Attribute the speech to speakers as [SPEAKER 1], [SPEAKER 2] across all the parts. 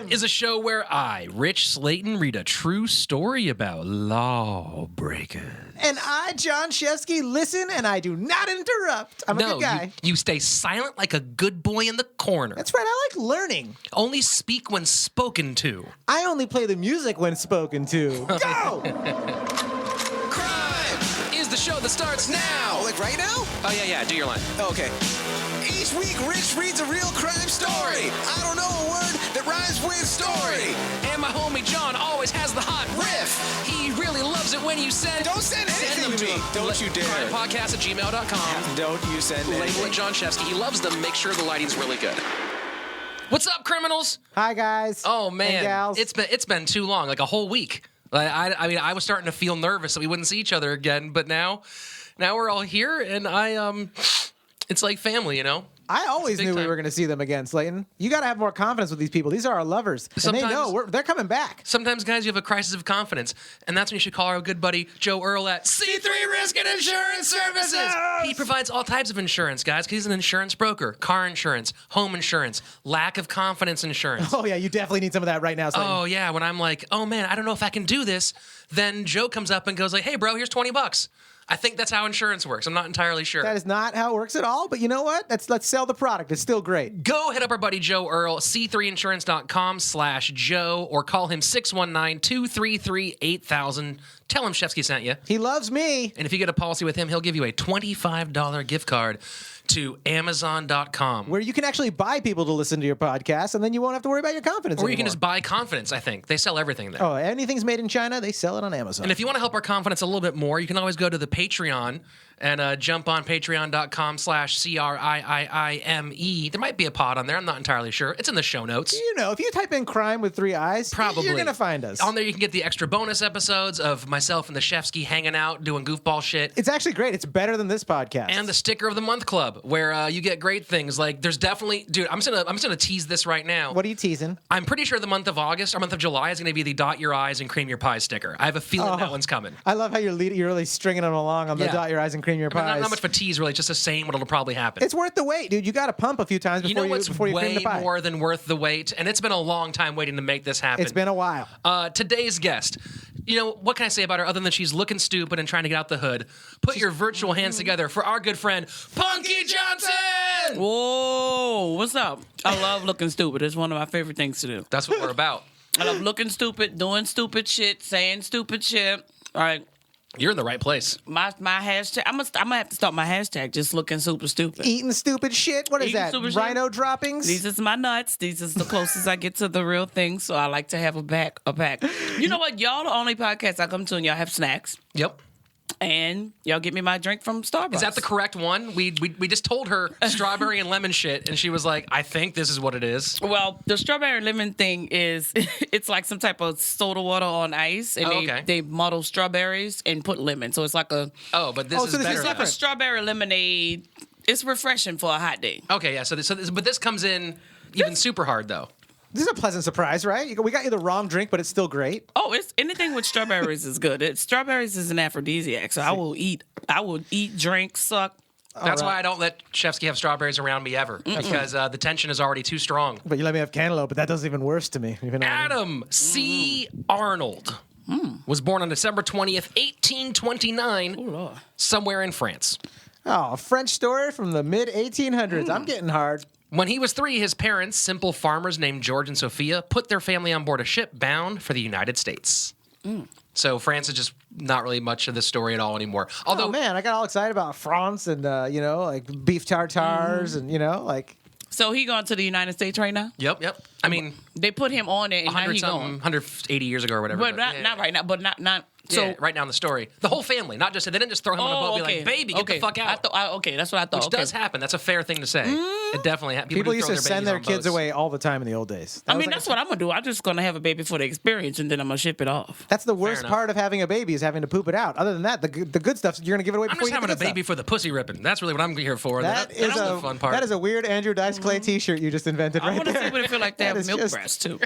[SPEAKER 1] That is a show where I, Rich Slaton, read a true story about lawbreakers.
[SPEAKER 2] And I, John Shefsky, listen and I do not interrupt. I'm a good guy.
[SPEAKER 1] You stay silent like a good boy in the corner.
[SPEAKER 2] That's right, I like learning.
[SPEAKER 1] Only speak when spoken to.
[SPEAKER 2] I only play the music when spoken to. Go!
[SPEAKER 1] CRiiiME is the show that starts now.
[SPEAKER 3] Like right now?
[SPEAKER 1] Oh, yeah, do your line.
[SPEAKER 3] Okay. Each week, Rich reads a real crime story. I don't know a word that rhymes with story.
[SPEAKER 1] And my homie John always has the hot riff. He really loves it when you send...
[SPEAKER 3] Don't send anything
[SPEAKER 1] them
[SPEAKER 3] to me. Don't you dare.
[SPEAKER 1] CRiiiMEpodcast@gmail.com.
[SPEAKER 3] Don't you send
[SPEAKER 1] Label
[SPEAKER 3] anything.
[SPEAKER 1] it John Shefsky. He loves them. Make sure the lighting's really good. What's up, criminals?
[SPEAKER 2] Hi, guys.
[SPEAKER 1] Oh,
[SPEAKER 2] and
[SPEAKER 1] man.
[SPEAKER 2] gals.
[SPEAKER 1] It's been too long, like a whole week. I mean, I was starting to feel nervous that we wouldn't see each other again, but now we're all here, and it's like family, you know?
[SPEAKER 2] I always knew we were going to see them again, Slaton. You got to have more confidence with these people. These are our lovers. And they know they're coming back.
[SPEAKER 1] Sometimes, guys, you have a crisis of confidence, and that's when you should call our good buddy Joe Erle at C3 Risk and Insurance Services. He provides all types of insurance, guys, because he's an insurance broker. Car insurance, home insurance, lack of confidence insurance.
[SPEAKER 2] Oh, yeah, you definitely need some of that right now, Slaton.
[SPEAKER 1] Oh, yeah, when I'm like, oh, man, I don't know if I can do this, then Joe comes up and goes like, hey, bro, here's $20. I think that's how insurance works. I'm not entirely sure.
[SPEAKER 2] That is not how it works at all, but you know what? Let's sell the product. It's still great.
[SPEAKER 1] Go hit up our buddy Joe Erle, c3insurance.com/Joe, or call him 619-233-8000. Tell him Shefsky sent you.
[SPEAKER 2] He loves me.
[SPEAKER 1] And if you get a policy with him, he'll give you a $25 gift card to Amazon.com.
[SPEAKER 2] Where you can actually buy people to listen to your podcast, and then you won't have to worry about your confidence
[SPEAKER 1] Or you can
[SPEAKER 2] anymore.
[SPEAKER 1] just buy confidence, I think. They sell everything there.
[SPEAKER 2] Oh, anything's made in China, they sell it on Amazon.
[SPEAKER 1] And if you want to help our confidence a little bit more, you can always go to the Patreon and jump on patreon.com/CRiiiME. There might be a pod on there. I'm not entirely sure. It's in the show notes.
[SPEAKER 2] You know, if you type in crime with 3 eyes,
[SPEAKER 1] Probably.
[SPEAKER 2] you're going to find us.
[SPEAKER 1] On there, you can get the extra bonus episodes of myself and the Shefsky hanging out, doing goofball shit.
[SPEAKER 2] It's actually great. It's better than this podcast.
[SPEAKER 1] And the Sticker of the Month Club, where you get great things. Like, there's definitely... Dude, I'm just gonna tease this right now.
[SPEAKER 2] What are you teasing?
[SPEAKER 1] I'm pretty sure the month of August or month of July is going to be the Dot Your Eyes and Cream Your Pies sticker. I have a feeling that one's coming.
[SPEAKER 2] I love how you're really stringing them along on the
[SPEAKER 1] Yeah.
[SPEAKER 2] dot your eyes and cream your
[SPEAKER 1] I mean,
[SPEAKER 2] pies.
[SPEAKER 1] not much of a tease, really. Just a saying what'll probably happen.
[SPEAKER 2] It's worth the wait, dude. You got to pump a few times before
[SPEAKER 1] You know what's
[SPEAKER 2] before you cream
[SPEAKER 1] way
[SPEAKER 2] the pie.
[SPEAKER 1] more than worth the wait? And it's been a long time waiting to make this happen.
[SPEAKER 2] It's been a while.
[SPEAKER 1] Today's guest, you know, what can I say about her other than she's looking stupid and trying to get out the hood? Put your virtual hands together for our good friend, Punkie Johnson!
[SPEAKER 4] Whoa, what's up? I love looking stupid. It's one of my favorite things to do.
[SPEAKER 1] That's what we're about.
[SPEAKER 4] I love looking stupid, doing stupid shit, saying stupid shit. All right,
[SPEAKER 1] You're in the right place.
[SPEAKER 4] my hashtag. I'm gonna have to start my hashtag. Just looking super stupid.
[SPEAKER 2] Eating stupid shit? What is
[SPEAKER 4] Eating
[SPEAKER 2] that?
[SPEAKER 4] stupid shit?
[SPEAKER 2] Rhino droppings?
[SPEAKER 4] These is my nuts. These is the closest I get to the real thing. So I like to have a pack. You know what? Y'all the only podcast I come to and y'all have snacks.
[SPEAKER 1] Yep.
[SPEAKER 4] And y'all get me my drink from Starbucks.
[SPEAKER 1] Is that the correct one? We just told her strawberry and lemon shit, and she was like, I think this is what it is.
[SPEAKER 4] Well, the strawberry lemon thing is, it's like some type of soda water on ice, and they muddle strawberries and put lemon. So it's like a...
[SPEAKER 1] Oh, but this is
[SPEAKER 2] so this
[SPEAKER 1] better.
[SPEAKER 2] is
[SPEAKER 4] It's like a strawberry lemonade. It's refreshing for a hot day.
[SPEAKER 1] Okay, yeah. So this comes in even super hard, though.
[SPEAKER 2] This is a pleasant surprise, right? We got you the wrong drink, but it's still great.
[SPEAKER 4] Oh, it's anything with strawberries is good. Strawberries is an aphrodisiac, so I will eat, drink, suck.
[SPEAKER 1] That's why I don't let Shefsky have strawberries around me ever, because the tension is already too strong.
[SPEAKER 2] But you let me have cantaloupe, but that does even worse to me. Even
[SPEAKER 1] Adam C. Arnold was born on December 20th, 1829,
[SPEAKER 4] Lord.
[SPEAKER 1] somewhere in France.
[SPEAKER 2] Oh, a French story from the mid-1800s. I'm getting hard.
[SPEAKER 1] When he was 3, his parents, simple farmers named George and Sophia, put their family on board a ship bound for the United States. So France is just not really much of the story at all anymore. Although,
[SPEAKER 2] Oh, man, I got all excited about France and, like beef tartars and, like...
[SPEAKER 4] So he going to the United States right now?
[SPEAKER 1] Yep. I mean,
[SPEAKER 4] They put him on it, and now he going.
[SPEAKER 1] 180 years ago or whatever.
[SPEAKER 4] But not right now. But not. So
[SPEAKER 1] Yeah, right now in the story, the whole family, not just they didn't just throw him on a boat and be like, "Baby, get the fuck out."
[SPEAKER 4] Okay, that's what I thought.
[SPEAKER 1] Which does happen. That's a fair thing to say. It definitely happens.
[SPEAKER 2] People
[SPEAKER 1] do
[SPEAKER 2] used
[SPEAKER 1] throw
[SPEAKER 2] to send their
[SPEAKER 1] babies on
[SPEAKER 2] kids
[SPEAKER 1] boats.
[SPEAKER 2] away all the time in the old days.
[SPEAKER 4] I mean, that's what I'm gonna do. I'm just gonna have a baby for the experience, and then I'm gonna ship it off.
[SPEAKER 2] That's the worst
[SPEAKER 1] enough.
[SPEAKER 2] part of having a baby is having to poop it out. Other than that, the good stuff you're going to give it away
[SPEAKER 1] I'm
[SPEAKER 2] before
[SPEAKER 1] just
[SPEAKER 2] you
[SPEAKER 1] having
[SPEAKER 2] get
[SPEAKER 1] a
[SPEAKER 2] the good
[SPEAKER 1] baby
[SPEAKER 2] stuff.
[SPEAKER 1] for the pussy ripping. That's really what I'm here for.
[SPEAKER 2] That's
[SPEAKER 1] the fun part.
[SPEAKER 2] That is a weird Andrew Dice Clay T-shirt you just invented
[SPEAKER 4] I
[SPEAKER 2] right
[SPEAKER 4] want to
[SPEAKER 2] there.
[SPEAKER 4] see what it feel like to
[SPEAKER 2] That
[SPEAKER 4] have
[SPEAKER 2] is
[SPEAKER 4] milk
[SPEAKER 2] just-
[SPEAKER 4] breasts too.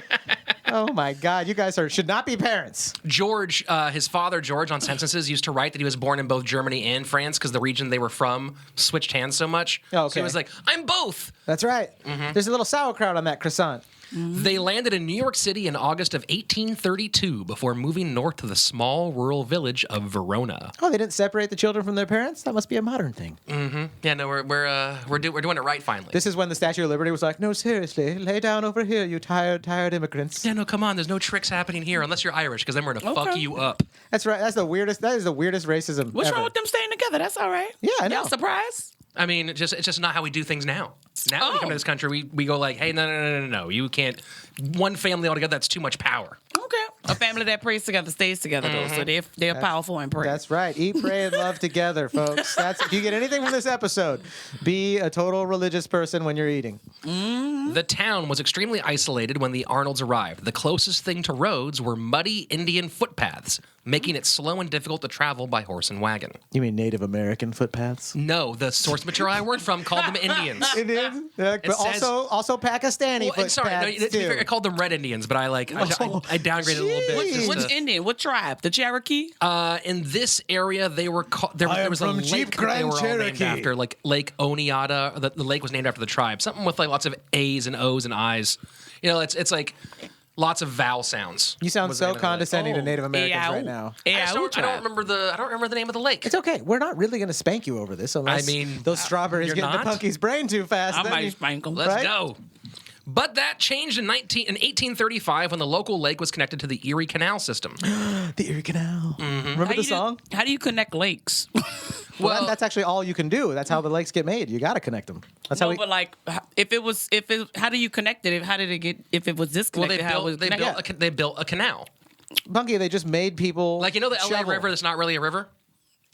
[SPEAKER 2] Oh my God, you guys should not be parents.
[SPEAKER 1] George, his father George, on censuses used to write that he was born in both Germany and France because the region they were from switched hands so much.
[SPEAKER 2] Oh, okay.
[SPEAKER 1] So he was like, "I'm both."
[SPEAKER 2] That's right.
[SPEAKER 1] Mm-hmm.
[SPEAKER 2] There's a little sauerkraut on that croissant.
[SPEAKER 1] They landed in New York City in August of 1832 before moving north to the small rural village of Verona.
[SPEAKER 2] Oh, they didn't separate the children from their parents? That must be a modern thing.
[SPEAKER 1] Mm-hmm. Yeah, no, we're doing it right finally.
[SPEAKER 2] This is when the Statue of Liberty was like, no, seriously, lay down over here, you tired immigrants.
[SPEAKER 1] Yeah, no, come on. There's no tricks happening here unless you're Irish, because then we're going to fuck you up.
[SPEAKER 2] That's right. That is the weirdest racism
[SPEAKER 4] What's
[SPEAKER 2] ever.
[SPEAKER 4] wrong with them staying together? That's all right.
[SPEAKER 2] Yeah, I know.
[SPEAKER 4] Y'all surprised?
[SPEAKER 1] I mean, it's just not how we do things now. Now when we come to this country, we go like, hey, no. You can't. One family altogether, that's too much power.
[SPEAKER 4] Okay. A family that prays together stays together, though, so they're powerful in prayer.
[SPEAKER 2] That's right. Eat, pray, and love together, folks. If you get anything from this episode, be a total religious person when you're eating.
[SPEAKER 4] Mm-hmm.
[SPEAKER 1] The town was extremely isolated when the Arnolds arrived. The closest thing to roads were muddy Indian footpaths, making it slow and difficult to travel by horse and wagon.
[SPEAKER 2] You mean Native American footpaths?
[SPEAKER 1] No, the source material I worked from called them Indians.
[SPEAKER 2] Indians? But
[SPEAKER 1] says-
[SPEAKER 2] also Pakistani footpaths,
[SPEAKER 1] sorry, no, to be
[SPEAKER 2] too.
[SPEAKER 1] fair, I called them red Indians, but I downgraded a little bit.
[SPEAKER 2] Jeez.
[SPEAKER 1] just
[SPEAKER 4] Which
[SPEAKER 1] to-
[SPEAKER 4] Indian? What tribe? The Cherokee?
[SPEAKER 1] In this area, they were called. There
[SPEAKER 2] I am
[SPEAKER 1] was a
[SPEAKER 2] from
[SPEAKER 1] lake
[SPEAKER 2] Jeep
[SPEAKER 1] that they were all
[SPEAKER 2] Grand
[SPEAKER 1] named
[SPEAKER 2] Cherokee.
[SPEAKER 1] after, like Lake Oneata. The lake was named after the tribe. Something with like lots of A's and O's and I's. You know, it's like lots of vowel sounds.
[SPEAKER 2] You sound
[SPEAKER 1] was the
[SPEAKER 2] so
[SPEAKER 1] name of the lake.
[SPEAKER 2] condescending to Native Americans
[SPEAKER 4] Eow.
[SPEAKER 2] right now.
[SPEAKER 1] I don't remember the name of the lake.
[SPEAKER 2] It's okay. We're not really going to spank you over this unless
[SPEAKER 1] I mean,
[SPEAKER 2] those strawberries
[SPEAKER 1] you're
[SPEAKER 2] get in the
[SPEAKER 1] not?
[SPEAKER 2] Punkie's brain too fast.
[SPEAKER 4] I
[SPEAKER 2] then
[SPEAKER 4] might
[SPEAKER 2] you-
[SPEAKER 4] spank them.
[SPEAKER 1] Let's
[SPEAKER 2] right?
[SPEAKER 1] go. But that changed in 1835 when the local lake was connected to the Erie Canal system.
[SPEAKER 2] The Erie Canal.
[SPEAKER 1] Mm-hmm.
[SPEAKER 2] Remember the song?
[SPEAKER 4] How do you connect lakes?
[SPEAKER 2] Well, that's actually all you can do. That's how the lakes get made. You got to connect them. That's how
[SPEAKER 4] No,
[SPEAKER 2] we.
[SPEAKER 4] but like, how do you connect it? How did it get? If it was
[SPEAKER 1] Well,
[SPEAKER 4] disconnected, how was it connected?
[SPEAKER 1] they built a canal.
[SPEAKER 2] Punkie, they just made people
[SPEAKER 1] Like, you know the LA
[SPEAKER 2] shovel.
[SPEAKER 1] River that's not really a river?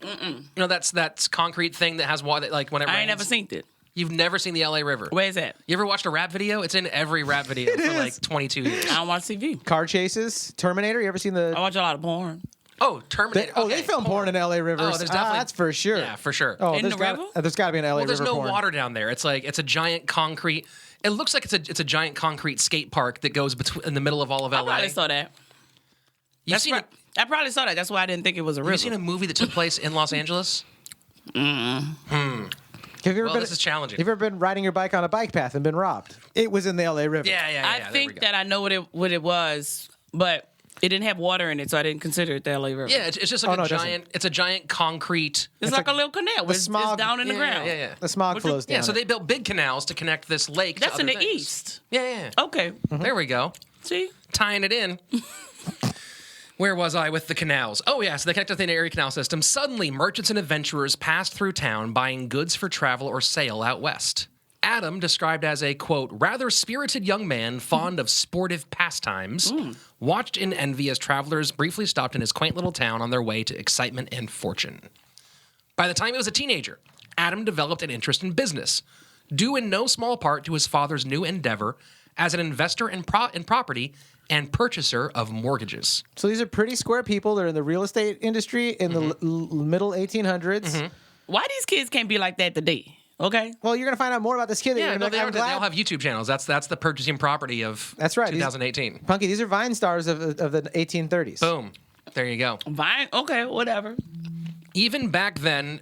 [SPEAKER 1] You know, that's concrete thing that has water, like when it rains.
[SPEAKER 4] I ain't never seen it.
[SPEAKER 1] You've never seen the LA River.
[SPEAKER 4] Where is that?
[SPEAKER 1] You ever watched a rap video? It's in every rap video for
[SPEAKER 2] is.
[SPEAKER 1] like 22 years.
[SPEAKER 4] I don't watch TV.
[SPEAKER 2] Car chases, Terminator. You ever seen the?
[SPEAKER 4] I watch a lot of porn.
[SPEAKER 1] Oh, Terminator.
[SPEAKER 2] They film porn in LA rivers.
[SPEAKER 1] Oh, there's definitely
[SPEAKER 2] that's for sure.
[SPEAKER 1] Yeah, for sure.
[SPEAKER 2] Oh,
[SPEAKER 4] In
[SPEAKER 2] there's
[SPEAKER 4] the
[SPEAKER 2] gotta-
[SPEAKER 4] river?
[SPEAKER 2] There's got to be an LA
[SPEAKER 1] Well, there's
[SPEAKER 2] river
[SPEAKER 1] no
[SPEAKER 2] porn.
[SPEAKER 1] water down there. It's a giant concrete. It looks like it's a giant concrete skate park that goes in the middle of all of LA.
[SPEAKER 4] I probably saw that.
[SPEAKER 1] You've seen it?
[SPEAKER 4] I probably saw that. That's why I didn't think it was a
[SPEAKER 1] Have you
[SPEAKER 4] river.
[SPEAKER 1] seen a movie that took place in Los Angeles?
[SPEAKER 2] Have you ever
[SPEAKER 1] Well,
[SPEAKER 2] been?
[SPEAKER 1] this is challenging.
[SPEAKER 2] Have you ever been riding your bike on a bike path and been robbed? It was in the LA River.
[SPEAKER 1] Yeah.
[SPEAKER 4] I
[SPEAKER 1] there we
[SPEAKER 4] think
[SPEAKER 1] go.
[SPEAKER 4] that I know what it was, but it didn't have water in it, so I didn't consider it the LA River.
[SPEAKER 1] Yeah, it's just like
[SPEAKER 2] Oh, no,
[SPEAKER 1] a
[SPEAKER 2] it doesn't.
[SPEAKER 1] giant. It's a giant concrete.
[SPEAKER 4] it's like a little canal. It's
[SPEAKER 2] smog-
[SPEAKER 4] down in the ground.
[SPEAKER 1] Yeah.
[SPEAKER 2] The smog
[SPEAKER 4] What you-
[SPEAKER 2] flows down.
[SPEAKER 1] Yeah, so
[SPEAKER 2] it.
[SPEAKER 1] they built big canals to connect this lake.
[SPEAKER 4] That's
[SPEAKER 1] to
[SPEAKER 4] in
[SPEAKER 1] other
[SPEAKER 4] the
[SPEAKER 1] things.
[SPEAKER 4] east.
[SPEAKER 1] Yeah.
[SPEAKER 4] Okay.
[SPEAKER 1] There we go.
[SPEAKER 4] See?
[SPEAKER 1] Tying it in. Where was I with the canals? Oh, yeah, so they connected to the Erie Canal system. Suddenly, merchants and adventurers passed through town buying goods for travel or sale out west. Adam, described as a, quote, rather spirited young man fond of sportive pastimes, watched in envy as travelers briefly stopped in his quaint little town on their way to excitement and fortune. By the time he was a teenager, Adam developed an interest in business, due in no small part to his father's new endeavor as an investor in property and purchaser of mortgages.
[SPEAKER 2] So these are pretty square people. They're in the real estate industry in the middle 1800s.
[SPEAKER 4] Why these kids can't be like that today? Okay.
[SPEAKER 2] Well, you're going to find out more about this kid. that
[SPEAKER 1] Yeah,
[SPEAKER 2] you're
[SPEAKER 1] no,
[SPEAKER 2] gonna be like,
[SPEAKER 1] they
[SPEAKER 2] I'm
[SPEAKER 1] all
[SPEAKER 2] glad.
[SPEAKER 1] have YouTube channels. That's the purchasing property of
[SPEAKER 2] That's right.
[SPEAKER 1] 2018.
[SPEAKER 2] Punkie, these are Vine stars of the 1830s.
[SPEAKER 1] Boom. There you go.
[SPEAKER 4] Fine. Okay, whatever.
[SPEAKER 1] Even back then,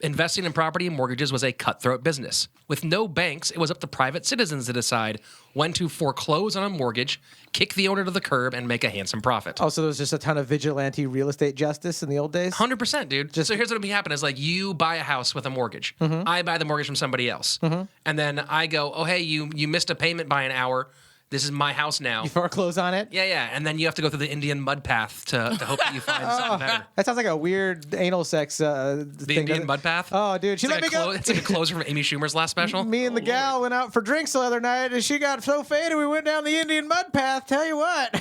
[SPEAKER 1] investing in property and mortgages was a cutthroat business. With no banks, it was up to private citizens to decide when to foreclose on a mortgage, kick the owner to the curb, and make a handsome profit.
[SPEAKER 2] Oh, so there was just a ton of vigilante real estate justice in the old days?
[SPEAKER 1] 100%, dude. So here's what'll be happening is like you buy a house with a mortgage. I buy the mortgage from somebody else. And then I go, oh, hey, you missed a payment by an hour. This is my house now.
[SPEAKER 2] You foreclose on it?
[SPEAKER 1] Yeah. And then you have to go through the Indian mud path to hope that you find something better.
[SPEAKER 2] That sounds like a weird anal sex
[SPEAKER 1] The
[SPEAKER 2] thing.
[SPEAKER 1] Indian mud path?
[SPEAKER 2] Oh, dude. She
[SPEAKER 1] It's
[SPEAKER 2] let
[SPEAKER 1] like,
[SPEAKER 2] me go.
[SPEAKER 1] it's like a closer from Amy Schumer's last special.
[SPEAKER 2] Me and the gal went out for drinks the other night, and she got so faded we went down the Indian mud path. Tell you what.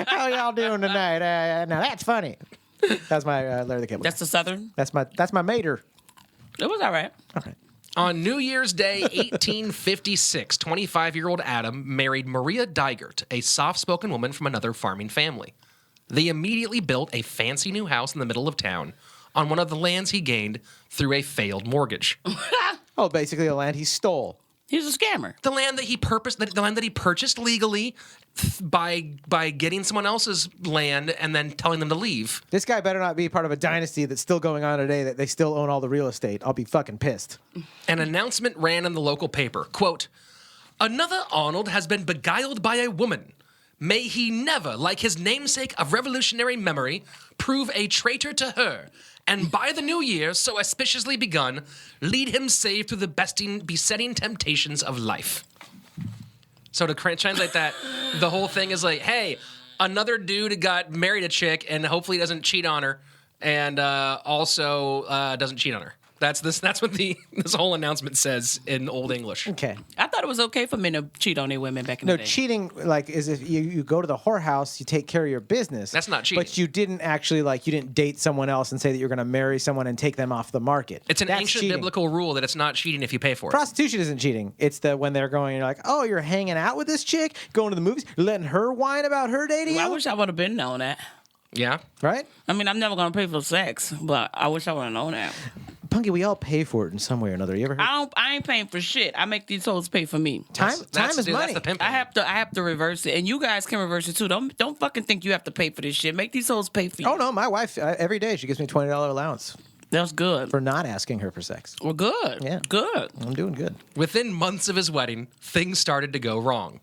[SPEAKER 2] How y'all doing tonight? Now that's funny. That's my Larry the Cable Guy.
[SPEAKER 4] That's the Southern.
[SPEAKER 2] That's my mater.
[SPEAKER 4] It was all right.
[SPEAKER 2] All right.
[SPEAKER 1] On New Year's Day, 1856, 25-year-old Adam married Maria Digert, a soft-spoken woman from another farming family. They immediately built a fancy new house in the middle of town on one of the lands he gained through a failed mortgage.
[SPEAKER 2] Oh, basically the land he stole.
[SPEAKER 4] He's a scammer.
[SPEAKER 1] The land that he purchased legally by getting someone else's land and then telling them to leave.
[SPEAKER 2] This guy better not be part of a dynasty that's still going on today that they still own all the real estate. I'll be fucking pissed.
[SPEAKER 1] An announcement ran in the local paper, quote, Another Arnold has been beguiled by a woman. May he never, like his namesake of revolutionary memory, prove a traitor to her, and by the new year, so auspiciously begun, lead him safe through the besetting temptations of life. So to translate that, the whole thing is like, hey, another dude got married a chick and hopefully doesn't cheat on her, and also doesn't cheat on her. That's what this whole announcement says in Old English.
[SPEAKER 2] Okay.
[SPEAKER 4] I thought it was okay for men to cheat on their women back in the day.
[SPEAKER 2] No, cheating is if you go to the whorehouse, you take care of your business.
[SPEAKER 1] That's not cheating.
[SPEAKER 2] But you didn't actually you didn't date someone else and say that you're going to marry someone and take them off the market.
[SPEAKER 1] It's an
[SPEAKER 2] That's
[SPEAKER 1] ancient
[SPEAKER 2] cheating.
[SPEAKER 1] biblical rule that it's not cheating if you pay for it.
[SPEAKER 2] Prostitution isn't cheating. It's when they're going, you're like, oh, you're hanging out with this chick, going to the movies, letting her whine about her day to you.
[SPEAKER 4] I wish I would have been known that.
[SPEAKER 1] Yeah.
[SPEAKER 2] Right?
[SPEAKER 4] I mean, I'm never going to pay for sex, but I wish I would have known that.
[SPEAKER 2] Punkie, we all pay for it in some way or another. You ever heard?
[SPEAKER 4] I ain't paying for shit. I make these hoes pay for me.
[SPEAKER 2] Time is
[SPEAKER 1] Dude,
[SPEAKER 2] money.
[SPEAKER 1] that's the pimp.
[SPEAKER 4] I have to reverse it, and you guys can reverse it too. Don't fucking think you have to pay for this shit. Make these hoes pay for you.
[SPEAKER 2] Oh no, my wife every day she gives me $20 allowance
[SPEAKER 4] That's good.
[SPEAKER 2] for not asking her for sex.
[SPEAKER 4] Well, good.
[SPEAKER 2] Yeah.
[SPEAKER 4] Good.
[SPEAKER 2] I'm doing good.
[SPEAKER 1] Within months of his wedding, things started to go wrong.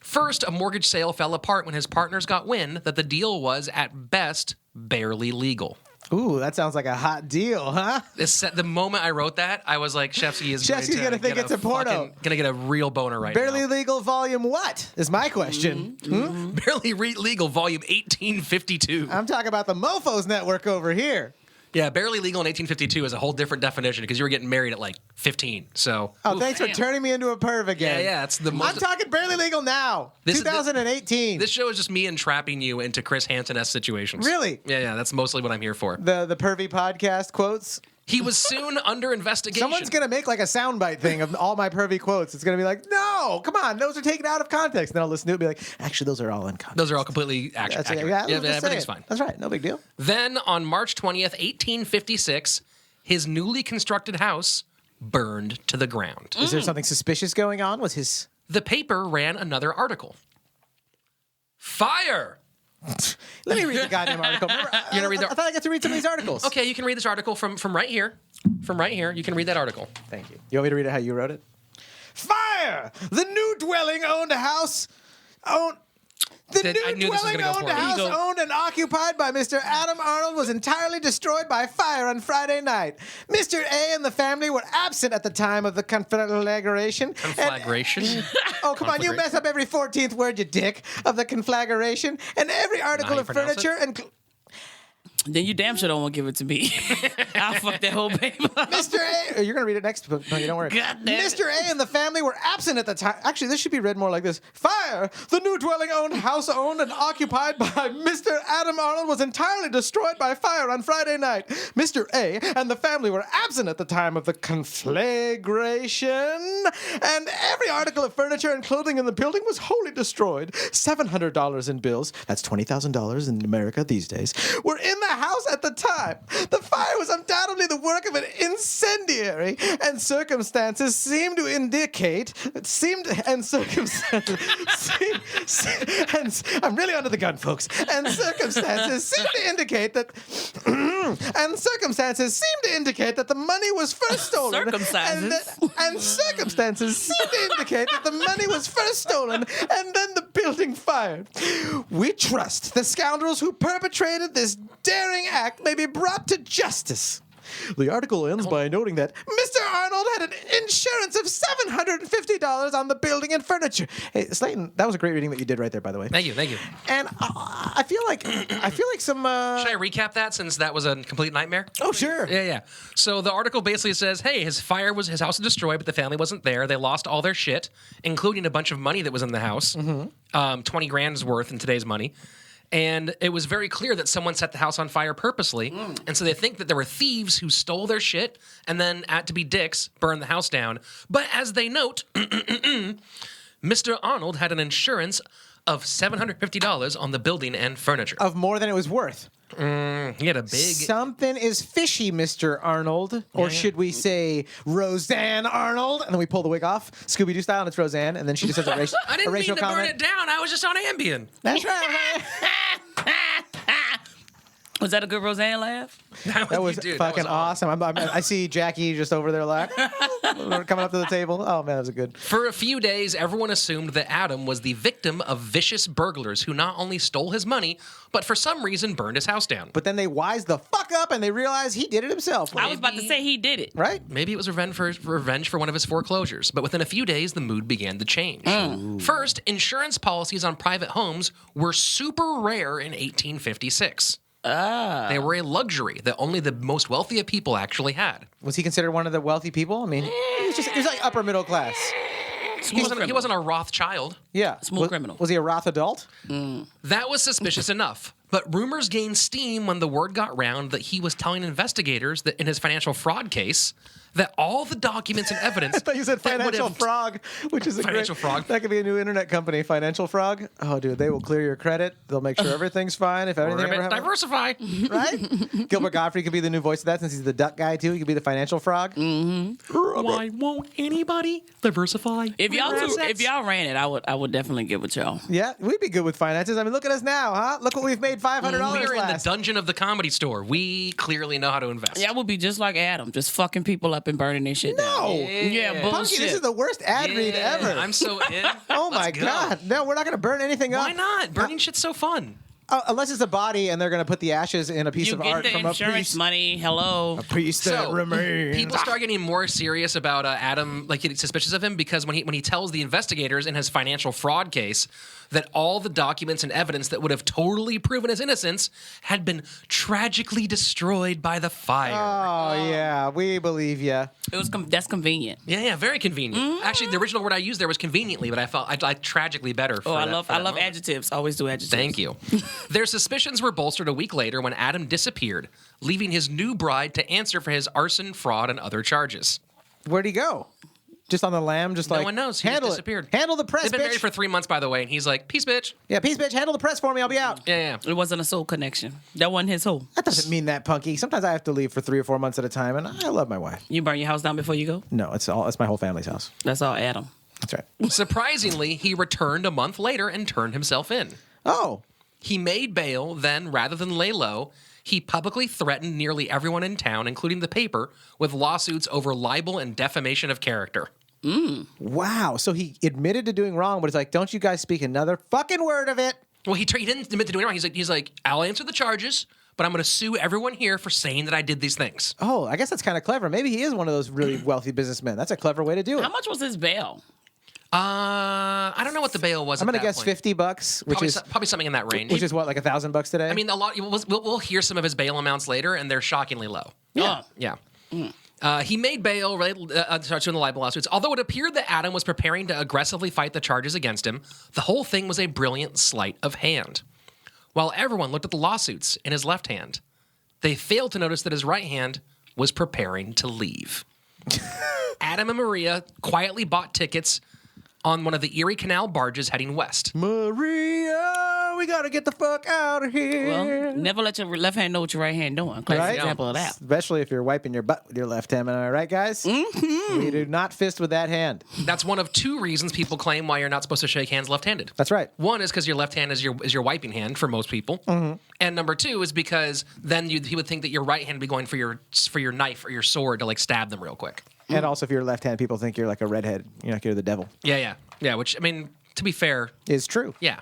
[SPEAKER 1] First, a mortgage sale fell apart when his partners got wind that the deal was, at best, barely legal.
[SPEAKER 2] Ooh, that sounds like a hot deal, huh?
[SPEAKER 1] The moment I wrote that, I was like, Shefsky's
[SPEAKER 2] gonna think it's a porno.
[SPEAKER 1] Gonna get a real boner right
[SPEAKER 2] Barely
[SPEAKER 1] now.
[SPEAKER 2] legal volume what is my question.
[SPEAKER 1] Barely legal, volume 1852.
[SPEAKER 2] I'm talking about the Mofos Network over here.
[SPEAKER 1] Yeah, barely legal in 1852 is a whole different definition because you were getting married at like 15. So.
[SPEAKER 2] Oh, thanks
[SPEAKER 4] damn.
[SPEAKER 2] for turning me into a perv again.
[SPEAKER 1] Yeah, it's the most.
[SPEAKER 2] I'm talking barely legal now. 2018.
[SPEAKER 1] This show is just me entrapping you into Chris Hansen-esque situations.
[SPEAKER 2] Really?
[SPEAKER 1] Yeah, that's mostly what I'm here for.
[SPEAKER 2] The pervy podcast quotes.
[SPEAKER 1] He was soon under investigation.
[SPEAKER 2] Someone's going to make like a soundbite thing of all my pervy quotes. It's going to be like, no, come on, those are taken out of context. And then I'll listen to it and be like, actually, those are all in context.
[SPEAKER 1] Those are all completely accurate.
[SPEAKER 2] Yeah,
[SPEAKER 1] Everything's fine.
[SPEAKER 2] That's right, no big deal.
[SPEAKER 1] Then, on March 20th, 1856, his newly constructed house burned to the ground.
[SPEAKER 2] Is there something suspicious going on? Was his...
[SPEAKER 1] The paper ran another article. Fire!
[SPEAKER 2] Let me read the goddamn article. Remember,
[SPEAKER 1] You're gonna read the...
[SPEAKER 2] I thought I got to read some of these articles.
[SPEAKER 1] Okay, you can read this article from right here. From right here, you can read that article.
[SPEAKER 2] Thank you. You want me to read it how you wrote it? Fire! The new dwelling owned a house...
[SPEAKER 1] I knew this was gonna go for it.
[SPEAKER 2] house owned and occupied by Mr. Adam Arnold was entirely destroyed by fire on Friday night. Mr. A and the family were absent at the time of the conflagration.
[SPEAKER 1] Conflagration?
[SPEAKER 2] Oh, come on, you mess up every 14th word, you dick, of the conflagration. And every article of furniture and...
[SPEAKER 4] Then you damn sure don't want to give it to me. I'll fuck that whole paper.
[SPEAKER 2] Mr. A, you're going to read it next, but no, you don't worry.
[SPEAKER 4] God damn it.
[SPEAKER 2] Mr. A and the family were absent at the time. Actually, this should be read more like this. Fire! The new dwelling house owned and occupied by Mr. Adam Arnold was entirely destroyed by fire on Friday night. Mr. A and the family were absent at the time of the conflagration, and every article of furniture and clothing in the building was wholly destroyed. $700 in bills, that's $20,000 in America these days, were in the house at the time. The fire was undoubtedly the work of an incendiary, and circumstances seem to indicate. I'm really under the gun, folks. And circumstances seem to indicate that. And circumstances seem to indicate that the money was first stolen. And circumstances seem to indicate that the money was first stolen, and then the building fired. We trust the scoundrels who perpetrated this daring act may be brought to justice. The article ends by noting that Mr. Arnold had an insurance of $750 on the building and furniture. Hey, Slaton, that was a great reading that you did right there, by the way.
[SPEAKER 1] Thank you.
[SPEAKER 2] And I feel like some.
[SPEAKER 1] Should I recap that since that was a complete nightmare?
[SPEAKER 2] Oh, sure.
[SPEAKER 1] Yeah. So the article basically says, hey, his house was destroyed, but the family wasn't there. They lost all their shit, including a bunch of money that was in the house, 20 grand's worth in today's money. And it was very clear that someone set the house on fire purposely. And so they think that there were thieves who stole their shit and then, to be dicks, burned the house down. But as they note, Mr. Arnold had an insurance of $750 on the building and furniture.
[SPEAKER 2] Of more than it was worth.
[SPEAKER 1] He had a big...
[SPEAKER 2] Something is fishy, Mr. Arnold. Or should we say Roseanne Arnold? And then we pull the wig off, Scooby-Doo style, and it's Roseanne. And then she just says a racial
[SPEAKER 1] I didn't mean to
[SPEAKER 2] comment.
[SPEAKER 1] burn it down. I was just on Ambien.
[SPEAKER 2] That's right.
[SPEAKER 4] Was that a good Roseanne laugh?
[SPEAKER 2] That was fucking awesome. I see Jackie just over there like, coming up to the table. Oh, man, that was good.
[SPEAKER 1] For a few days, everyone assumed that Adam was the victim of vicious burglars who not only stole his money, but for some reason burned his house down.
[SPEAKER 2] But then they wised the fuck up and they realized he did it himself.
[SPEAKER 4] I was about to say he did it.
[SPEAKER 2] Right?
[SPEAKER 1] Maybe it was revenge for one of his foreclosures, but within a few days, the mood began to change. First, insurance policies on private homes were super rare in 1856. They were a luxury that only the most wealthy of people actually had.
[SPEAKER 2] Was he considered one of the wealthy people? I mean, he was like upper middle class.
[SPEAKER 1] He wasn't a Rothschild.
[SPEAKER 2] Yeah.
[SPEAKER 4] Smooth criminal.
[SPEAKER 2] Was he a Roth adult?
[SPEAKER 1] That was suspicious enough. But rumors gained steam when the word got round that he was telling investigators that in his financial fraud case, that all the documents and evidence.
[SPEAKER 2] I thought you said Financial Frog, which is a
[SPEAKER 1] Financial
[SPEAKER 2] great,
[SPEAKER 1] Frog.
[SPEAKER 2] That could be a new internet company, Financial Frog. Oh, dude, they will clear your credit. They'll make sure everything's fine. If anything ever happens.
[SPEAKER 1] Diversify.
[SPEAKER 2] Right? Gilbert Gottfried could be the new voice of that since he's the duck guy, too. He could be the Financial Frog.
[SPEAKER 1] Why won't anybody diversify?
[SPEAKER 4] If y'all ran it, I would definitely get with y'all.
[SPEAKER 2] Yeah, we'd be good with finances. I mean, look at us now, huh? Look what we've made $500
[SPEAKER 1] We're in the
[SPEAKER 2] last.
[SPEAKER 1] dungeon of the Comedy Store. We clearly know how to invest.
[SPEAKER 4] Yeah, I would be just like Adam, just fucking people up and burning their shit
[SPEAKER 2] No.
[SPEAKER 4] down. Yeah,
[SPEAKER 2] Punky,
[SPEAKER 4] bullshit.
[SPEAKER 2] this is the worst ad read ever.
[SPEAKER 1] I'm so in.
[SPEAKER 2] Oh, my
[SPEAKER 1] Let's go.
[SPEAKER 2] God. No, we're not going to burn anything up.
[SPEAKER 1] Why not? Burning shit's so fun.
[SPEAKER 2] Unless it's a body and they're going to put the ashes in a piece
[SPEAKER 4] You
[SPEAKER 2] of
[SPEAKER 4] get
[SPEAKER 2] art
[SPEAKER 4] the
[SPEAKER 2] from a
[SPEAKER 4] insurance
[SPEAKER 2] priest.
[SPEAKER 4] money. Hello.
[SPEAKER 2] A priest that
[SPEAKER 1] So
[SPEAKER 2] remains.
[SPEAKER 1] people start getting more serious about Adam, like getting suspicious of him, because when he tells the investigators in his financial fraud case that all the documents and evidence that would have totally proven his innocence had been tragically destroyed by the fire.
[SPEAKER 2] Oh, yeah. We believe you.
[SPEAKER 4] That's convenient.
[SPEAKER 1] Yeah, very convenient. Actually, the original word I used there was conveniently, but I felt I liked tragically better. For
[SPEAKER 4] I
[SPEAKER 1] that
[SPEAKER 4] love
[SPEAKER 1] moment.
[SPEAKER 4] adjectives. Always do adjectives.
[SPEAKER 1] Thank you. Their suspicions were bolstered a week later when Adam disappeared, leaving his new bride to answer for his arson, fraud, and other charges.
[SPEAKER 2] Where'd he go? Just on the lam? Just
[SPEAKER 1] No
[SPEAKER 2] like,
[SPEAKER 1] one knows. He just
[SPEAKER 2] handle
[SPEAKER 1] disappeared.
[SPEAKER 2] It. Handle the press,
[SPEAKER 1] They've been
[SPEAKER 2] bitch.
[SPEAKER 1] married for 3 months, by the way, and he's like, peace, bitch.
[SPEAKER 2] Yeah, peace, bitch. Handle the press for me. I'll be out.
[SPEAKER 1] Yeah.
[SPEAKER 4] It wasn't a soul connection. That wasn't his soul.
[SPEAKER 2] That doesn't mean that, Punky. Sometimes I have to leave for 3 or 4 months at a time, and I love my wife.
[SPEAKER 4] You burn your house down before you go?
[SPEAKER 2] No, it's my whole family's house.
[SPEAKER 4] That's all Adam.
[SPEAKER 2] That's right.
[SPEAKER 1] Surprisingly, he returned a month later and turned himself in.
[SPEAKER 2] Oh.
[SPEAKER 1] He made bail, then, rather than lay low, he publicly threatened nearly everyone in town, including the paper, with lawsuits over libel and defamation of character.
[SPEAKER 2] Wow. So he admitted to doing wrong, but it's like, don't you guys speak another fucking word of it.
[SPEAKER 1] Well, he didn't admit to doing it wrong. He's like, I'll answer the charges, but I'm going to sue everyone here for saying that I did these things.
[SPEAKER 2] Oh, I guess that's kind of clever. Maybe he is one of those really wealthy businessmen. That's a clever way to do it.
[SPEAKER 4] How much was his bail?
[SPEAKER 1] I don't know what the bail was.
[SPEAKER 2] I'm
[SPEAKER 1] going to
[SPEAKER 2] guess $50, which
[SPEAKER 1] probably something in that range.
[SPEAKER 2] which is what, like $1,000 today?
[SPEAKER 1] I mean, a lot. We'll hear some of his bail amounts later, and they're shockingly low.
[SPEAKER 4] Yeah.
[SPEAKER 1] Yeah. He made bail related to the libel lawsuits. Although it appeared that Adam was preparing to aggressively fight the charges against him, the whole thing was a brilliant sleight of hand. While everyone looked at the lawsuits in his left hand, they failed to notice that his right hand was preparing to leave. Adam and Maria quietly bought tickets on one of the Erie Canal barges heading west.
[SPEAKER 2] Maria, we got to get the fuck out of here.
[SPEAKER 4] Well, never let your left hand know what your right hand doing. Classic
[SPEAKER 2] Right?
[SPEAKER 4] example of that.
[SPEAKER 2] Especially if you're wiping your butt with your left hand. Am I right, guys? Mm-hmm. We do not fist with that hand.
[SPEAKER 1] That's one of two reasons people claim why you're not supposed to shake hands left-handed.
[SPEAKER 2] That's right.
[SPEAKER 1] One is because your left hand is your wiping hand for most people, and number two is because then he would think that your right hand would be going for your knife or your sword to like stab them real quick.
[SPEAKER 2] And also, if you're left hand, people think you're like a redhead. You're like you're the devil.
[SPEAKER 1] Yeah. Which, I mean, to be fair,
[SPEAKER 2] Is true.
[SPEAKER 1] yeah.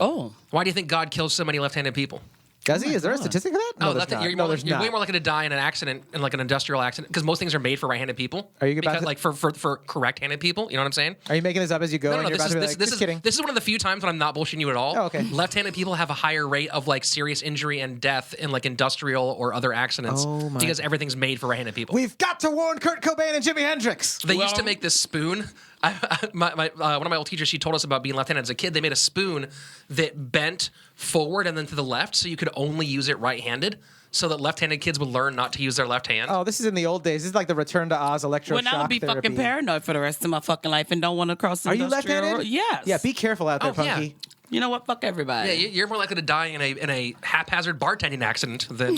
[SPEAKER 4] Oh.
[SPEAKER 1] Why do you think God kills so many left-handed people?
[SPEAKER 2] Does he? Is there a statistic for that?
[SPEAKER 1] No,
[SPEAKER 2] there's not. No, there's
[SPEAKER 1] you're
[SPEAKER 2] not.
[SPEAKER 1] way more likely to die in an accident, in like an industrial accident, because most things are made for right-handed people.
[SPEAKER 2] Are you about
[SPEAKER 1] because,
[SPEAKER 2] to-
[SPEAKER 1] like for correct-handed people? You know what I'm saying?
[SPEAKER 2] Are you making this up as you go?
[SPEAKER 1] No,
[SPEAKER 2] and you're about to be like, just kidding.
[SPEAKER 1] This is one of the few times when I'm not bullshitting you at all.
[SPEAKER 2] Oh, okay.
[SPEAKER 1] Left-handed people have a higher rate of like serious injury and death in like industrial or other accidents
[SPEAKER 2] Oh, my-
[SPEAKER 1] because everything's made for right-handed people.
[SPEAKER 2] We've got to warn Kurt Cobain and Jimi Hendrix.
[SPEAKER 1] They used to make this spoon. One of my old teachers, she told us about being left-handed as a kid. They made a spoon that bent forward and then to the left, so you could only use it right-handed, so that left-handed kids would learn not to use their left hand.
[SPEAKER 2] Oh, this is in the old days. This is like the Return to Oz electroshock
[SPEAKER 4] Well, I would be
[SPEAKER 2] therapy.
[SPEAKER 4] fucking paranoid for the rest of my fucking life and don't want to cross the
[SPEAKER 2] Are you
[SPEAKER 4] industrial
[SPEAKER 2] left-handed?
[SPEAKER 4] road. Yes.
[SPEAKER 2] Yeah, be careful out there,
[SPEAKER 1] Oh, yeah.
[SPEAKER 2] Punky.
[SPEAKER 4] You know what? Fuck everybody.
[SPEAKER 1] Yeah, you're more likely to die in a haphazard bartending accident than.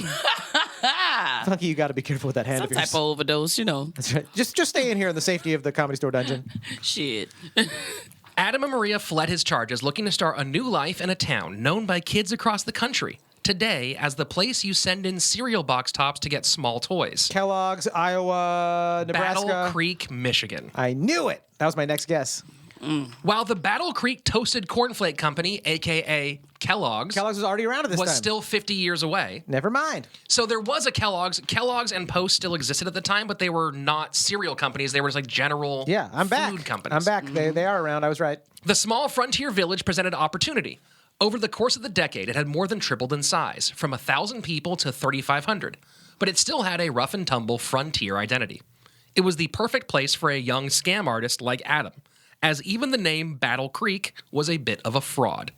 [SPEAKER 2] Punky, you got to be careful with that hand
[SPEAKER 4] Some
[SPEAKER 2] of yours.
[SPEAKER 4] type of overdose, you know.
[SPEAKER 2] That's right. Just stay in here in the safety of the Comedy Store dungeon.
[SPEAKER 4] Shit.
[SPEAKER 1] Adam and Maria fled his charges, looking to start a new life in a town known by kids across the country today as the place you send in cereal box tops to get small toys.
[SPEAKER 2] Kellogg's, Iowa, Nebraska.
[SPEAKER 1] Battle Creek, Michigan.
[SPEAKER 2] I knew it. That was my next guess.
[SPEAKER 1] While the Battle Creek Toasted Cornflake Company, a.k.a. Kellogg's
[SPEAKER 2] was already around at this time.
[SPEAKER 1] was still 50 years away.
[SPEAKER 2] Never mind.
[SPEAKER 1] So there was a Kellogg's. Kellogg's and Post still existed at the time, but they were not cereal companies. They were just like general food companies.
[SPEAKER 2] I'm back. They are around. I was right.
[SPEAKER 1] The small frontier village presented opportunity. Over the course of the decade, it had more than tripled in size, from 1,000 people to 3,500. But it still had a rough and tumble frontier identity. It was the perfect place for a young scam artist like Adam, as even the name Battle Creek was a bit of a fraud.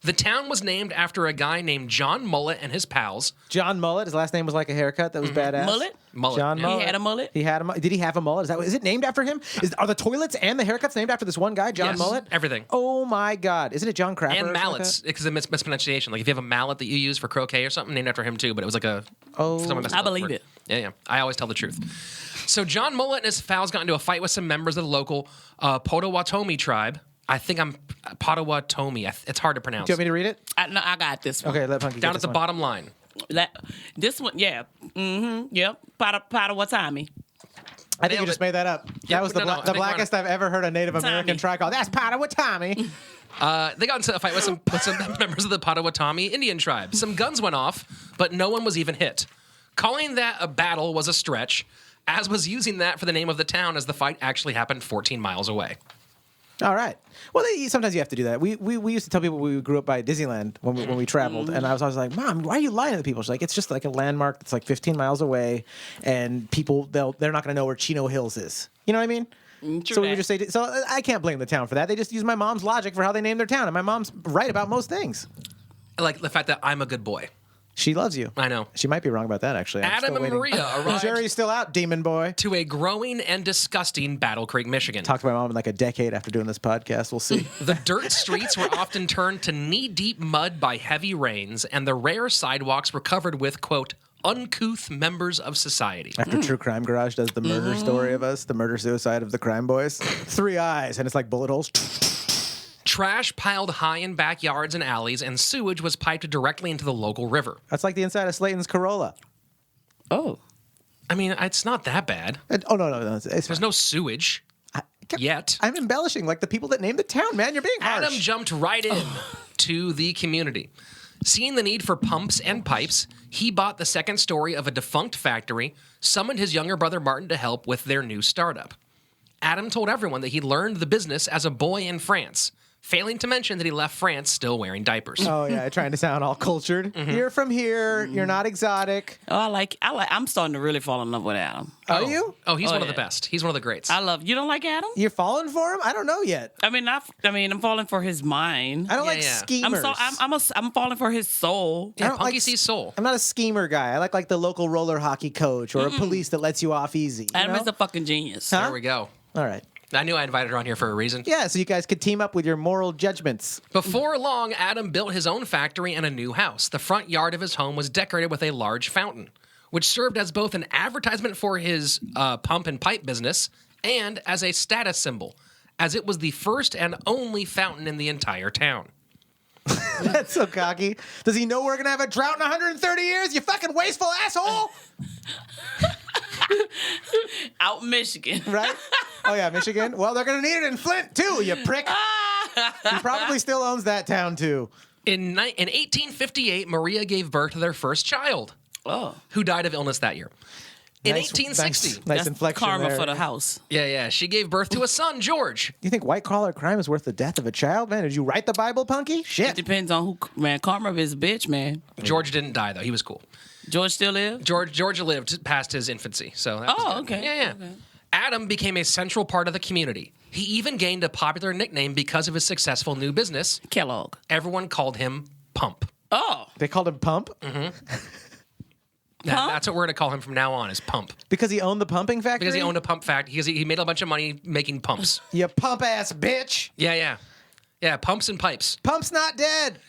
[SPEAKER 1] The town was named after a guy named John Mullet and his pals.
[SPEAKER 2] John Mullet. His last name was like a haircut that was badass.
[SPEAKER 4] Mullet?
[SPEAKER 2] John
[SPEAKER 1] yeah.
[SPEAKER 2] Mullet.
[SPEAKER 4] He had a mullet?
[SPEAKER 2] He had a. Did he have a mullet? Is it named after him? Are the toilets and the haircuts named after this one guy, John
[SPEAKER 1] Yes,
[SPEAKER 2] Mullet?
[SPEAKER 1] everything.
[SPEAKER 2] Oh my God! Isn't it John Crapper?
[SPEAKER 1] And
[SPEAKER 2] or
[SPEAKER 1] mallets, because of mispronunciation. Like if you have a mallet that you use for croquet or something, named after him too, but it was like a... someone messed
[SPEAKER 4] I
[SPEAKER 1] up the
[SPEAKER 4] believe
[SPEAKER 1] word.
[SPEAKER 4] it.
[SPEAKER 1] Yeah. I always tell the truth. So John Mullet and his pals got into a fight with some members of the local Potawatomi tribe. I think I'm Potawatomi. It's hard to pronounce.
[SPEAKER 2] Do you want me to read it?
[SPEAKER 4] No, I got this one.
[SPEAKER 2] Okay, let Punkie
[SPEAKER 1] Down
[SPEAKER 2] get
[SPEAKER 1] at the
[SPEAKER 2] this one.
[SPEAKER 1] bottom line.
[SPEAKER 4] This one, yeah. Mm-hmm. Yep. Potawatomi.
[SPEAKER 2] I think you
[SPEAKER 1] Nailed
[SPEAKER 2] just
[SPEAKER 1] it.
[SPEAKER 2] made that up. That was
[SPEAKER 1] no,
[SPEAKER 2] the
[SPEAKER 1] I think we're on
[SPEAKER 2] blackest I've ever heard a Native American try call. That's Potawatomi.
[SPEAKER 1] They got into a fight with some members of the Potawatomi Indian tribe. Some guns went off, but no one was even hit. Calling that a battle was a stretch, as was using that for the name of the town, as the fight actually happened 14 miles away.
[SPEAKER 2] All right. Well, sometimes you have to do that. We used to tell people we grew up by Disneyland when we traveled, and I was always like, "Mom, why are you lying to the people?" She's like, "It's just like a landmark that's like 15 miles away, and people they're not going to know where Chino Hills is." You know what I mean?
[SPEAKER 4] True
[SPEAKER 2] So we
[SPEAKER 4] that.
[SPEAKER 2] would just say. So I can't blame the town for that. They just use my mom's logic for how they name their town, and my mom's right about most things.
[SPEAKER 1] Like the fact that I'm a good boy.
[SPEAKER 2] She loves you.
[SPEAKER 1] I know.
[SPEAKER 2] She might be wrong about that, actually. I'm
[SPEAKER 1] Adam
[SPEAKER 2] still
[SPEAKER 1] and
[SPEAKER 2] waiting.
[SPEAKER 1] Maria arrived
[SPEAKER 2] Jury's still out, demon boy.
[SPEAKER 1] to a growing and disgusting Battle Creek, Michigan.
[SPEAKER 2] Talk to my mom in like a decade after doing this podcast. We'll see.
[SPEAKER 1] The dirt streets were often turned to knee-deep mud by heavy rains, and the rare sidewalks were covered with, quote, uncouth members of society.
[SPEAKER 2] After True Crime Garage does the murder story of us, the murder-suicide of the crime boys. 3 eyes, and it's like bullet holes.
[SPEAKER 1] Trash piled high in backyards and alleys, and sewage was piped directly into the local river.
[SPEAKER 2] That's like the inside of Slaton's Corolla.
[SPEAKER 4] Oh.
[SPEAKER 1] I mean, it's not that bad.
[SPEAKER 2] Oh, no. It's
[SPEAKER 1] There's
[SPEAKER 2] fine.
[SPEAKER 1] no sewage yet.
[SPEAKER 2] I'm embellishing like the people that named the town, man. You're being harsh.
[SPEAKER 1] Adam jumped right in to the community. Seeing the need for pumps and pipes, he bought the second story of a defunct factory, summoned his younger brother Martin to help with their new startup. Adam told everyone that he learned the business as a boy in France, failing to mention that he left France still wearing diapers.
[SPEAKER 2] Oh, yeah, trying to sound all cultured. You're from here. You're not exotic.
[SPEAKER 4] Oh, I'm starting to really fall in love with Adam.
[SPEAKER 2] Are you?
[SPEAKER 1] Oh, he's one of the
[SPEAKER 4] yeah.
[SPEAKER 1] best. He's one of the greats.
[SPEAKER 4] You don't like Adam?
[SPEAKER 2] You're falling for him? I don't know yet.
[SPEAKER 4] I'm falling for his mind.
[SPEAKER 2] I don't like
[SPEAKER 1] yeah.
[SPEAKER 2] schemers.
[SPEAKER 4] I'm falling for his soul.
[SPEAKER 1] yeah,
[SPEAKER 2] I don't
[SPEAKER 1] Punkie
[SPEAKER 2] like-
[SPEAKER 1] sees soul.
[SPEAKER 2] I'm not a schemer guy. I like the local roller hockey coach or a police that lets you off easy. You
[SPEAKER 4] Adam
[SPEAKER 2] know?
[SPEAKER 4] is a fucking genius.
[SPEAKER 2] Huh?
[SPEAKER 1] There we go.
[SPEAKER 2] All right.
[SPEAKER 1] I knew I invited her on here for a reason.
[SPEAKER 2] Yeah, so you guys could team up with your moral judgments.
[SPEAKER 1] Before long, Adam built his own factory and a new house. The front yard of his home was decorated with a large fountain, which served as both an advertisement for his pump and pipe business and as a status symbol, as it was the first and only fountain in the entire town.
[SPEAKER 2] That's so cocky. Does he know we're going to have a drought in 130 years, you fucking wasteful asshole?
[SPEAKER 4] Out in Michigan.
[SPEAKER 2] Right? Oh, yeah, Michigan. Well, they're going to need it in Flint, too, you prick. He probably still owns that town, too.
[SPEAKER 1] In 1858, Maria gave birth to their first child, who died of illness that year. In
[SPEAKER 2] Nice-
[SPEAKER 1] 1860.
[SPEAKER 2] Nice
[SPEAKER 4] That's
[SPEAKER 2] inflection
[SPEAKER 4] karma
[SPEAKER 2] there.
[SPEAKER 4] for the house.
[SPEAKER 1] Yeah. She gave birth to a son, George.
[SPEAKER 2] You think white-collar crime is worth the death of a child, man? Did you write the Bible, Punkie?
[SPEAKER 4] It
[SPEAKER 2] Shit.
[SPEAKER 4] depends on who, man. Karma is a bitch, man.
[SPEAKER 1] George didn't die, though. He was cool.
[SPEAKER 4] George still live?
[SPEAKER 1] George lived past his infancy, so that was
[SPEAKER 4] Oh,
[SPEAKER 1] good.
[SPEAKER 4] okay.
[SPEAKER 1] Yeah.
[SPEAKER 4] Okay.
[SPEAKER 1] Adam became a central part of the community. He even gained a popular nickname because of his successful new business.
[SPEAKER 4] Kellogg.
[SPEAKER 1] Everyone called him Pump.
[SPEAKER 4] Oh.
[SPEAKER 2] They called him Pump?
[SPEAKER 1] That's what we're going to call him from now on, is Pump.
[SPEAKER 2] Because he owned the pumping factory?
[SPEAKER 1] Because he owned a pump factory. Because he made a bunch of money making pumps.
[SPEAKER 2] You pump-ass bitch.
[SPEAKER 1] Yeah, pumps and pipes.
[SPEAKER 2] Pump's not dead.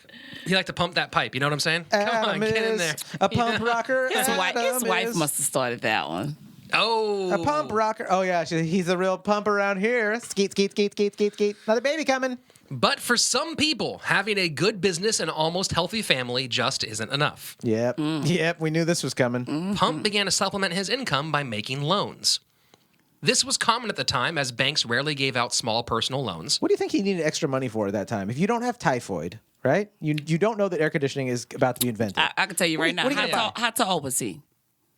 [SPEAKER 1] He liked to pump that pipe. You know what I'm saying? Come on,
[SPEAKER 2] Adam
[SPEAKER 1] get in
[SPEAKER 2] is
[SPEAKER 1] there.
[SPEAKER 2] a pump rocker.
[SPEAKER 4] His
[SPEAKER 2] Adam
[SPEAKER 4] wife
[SPEAKER 2] is
[SPEAKER 4] must have started that one.
[SPEAKER 1] Oh.
[SPEAKER 2] a pump rocker. Oh, yeah, he's a real pump around here. Skeet, skeet, skeet, skeet, skeet, skeet. Another baby coming.
[SPEAKER 1] But for some people, having a good business and almost healthy family just isn't enough.
[SPEAKER 2] Yep. Yep. We knew this was coming.
[SPEAKER 1] Pump began to supplement his income by making loans. This was common at the time, as banks rarely gave out small personal loans.
[SPEAKER 2] What do you think he needed extra money for at that time? If you don't have typhoid, right? You don't know that air conditioning is about to be invented.
[SPEAKER 4] I can tell you right now.
[SPEAKER 2] what are you gonna
[SPEAKER 4] How tall was he?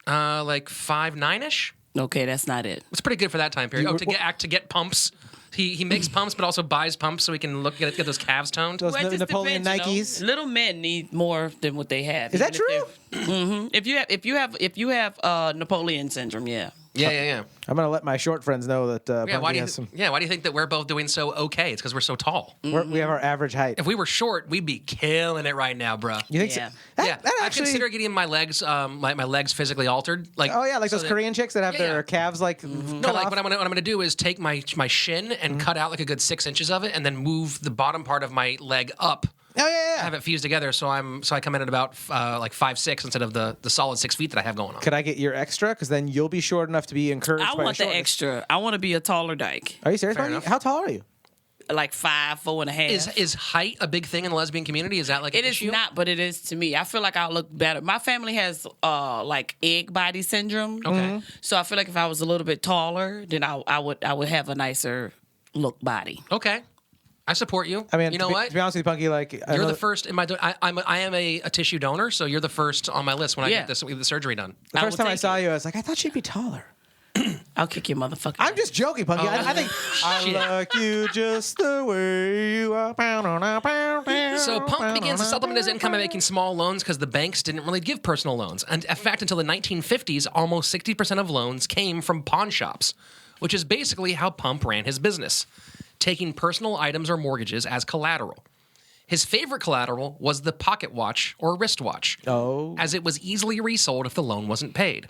[SPEAKER 1] Like 5'9"ish.
[SPEAKER 4] Okay, that's not it.
[SPEAKER 1] It's pretty good for that time period. To get pumps. He makes pumps, but also buys pumps so he can get those calves toned.
[SPEAKER 2] Those
[SPEAKER 4] Well, it just
[SPEAKER 2] Napoleon
[SPEAKER 4] depends,
[SPEAKER 2] Nikes.
[SPEAKER 4] you know. Little men need more than what they have.
[SPEAKER 2] Is that true?
[SPEAKER 4] If you have Napoleon syndrome, yeah.
[SPEAKER 1] Yeah.
[SPEAKER 2] I'm gonna let my short friends know that.
[SPEAKER 1] Why do
[SPEAKER 2] has some.
[SPEAKER 1] you think that we're both doing so okay? It's because we're so tall.
[SPEAKER 2] We have our average height.
[SPEAKER 1] If we were short, we'd be killing it right now, bro.
[SPEAKER 2] You think
[SPEAKER 4] Yeah.
[SPEAKER 2] so? That
[SPEAKER 1] I
[SPEAKER 2] actually.
[SPEAKER 1] consider getting my legs, my legs physically altered. Like
[SPEAKER 2] Oh yeah, like
[SPEAKER 1] so
[SPEAKER 2] those
[SPEAKER 1] that-
[SPEAKER 2] Korean chicks that have
[SPEAKER 1] Yeah,
[SPEAKER 2] their
[SPEAKER 1] yeah.
[SPEAKER 2] calves like
[SPEAKER 1] No,
[SPEAKER 2] cut
[SPEAKER 1] like
[SPEAKER 2] off.
[SPEAKER 1] what I'm gonna do is take my shin and cut out like a good 6 inches of it, and then move the bottom part of my leg up.
[SPEAKER 2] Oh yeah.
[SPEAKER 1] Have it fused together, so I come in at about like 5'6" instead of the solid 6 feet that I have going on.
[SPEAKER 2] Could I get your extra? Because then you'll be short enough to be encouraged.
[SPEAKER 4] I
[SPEAKER 2] by
[SPEAKER 4] want
[SPEAKER 2] your
[SPEAKER 4] the
[SPEAKER 2] shortness.
[SPEAKER 4] extra. I want to be a taller dyke,
[SPEAKER 2] Are you serious?
[SPEAKER 1] Fair
[SPEAKER 2] Marty?
[SPEAKER 1] enough.
[SPEAKER 2] How tall are you?
[SPEAKER 4] like 5'4.5".
[SPEAKER 1] Is height a big thing in the lesbian community? Is that like
[SPEAKER 4] It
[SPEAKER 1] an
[SPEAKER 4] is
[SPEAKER 1] issue?
[SPEAKER 4] not, but it is to me. I feel like I'll look better. My family has like egg body syndrome.
[SPEAKER 1] Okay.
[SPEAKER 4] So I feel like if I was a little bit taller, then I would have a nicer look body.
[SPEAKER 1] Okay. I support you.
[SPEAKER 2] I mean,
[SPEAKER 1] you know what?
[SPEAKER 2] To be honest with you, Punkie, like
[SPEAKER 1] You're the first in my. I am a tissue donor, so you're the first on my list when I
[SPEAKER 4] Yeah.
[SPEAKER 1] get the surgery done.
[SPEAKER 2] The first
[SPEAKER 4] will
[SPEAKER 2] time I
[SPEAKER 4] take
[SPEAKER 2] saw
[SPEAKER 4] it.
[SPEAKER 2] you, I was like, I thought she'd be taller.
[SPEAKER 4] I'll kick your motherfucker.
[SPEAKER 2] I'm just joking, Punkie. I think
[SPEAKER 1] Shit.
[SPEAKER 2] I like you just the way you are.
[SPEAKER 1] So Pump begins to supplement his income by making small loans because the banks didn't really give personal loans. And in fact, until the 1950s, almost 60% of loans came from pawn shops, which is basically how Pump ran his business, taking personal items or mortgages as collateral. His favorite collateral was the pocket watch or wristwatch, as it was easily resold if the loan wasn't paid.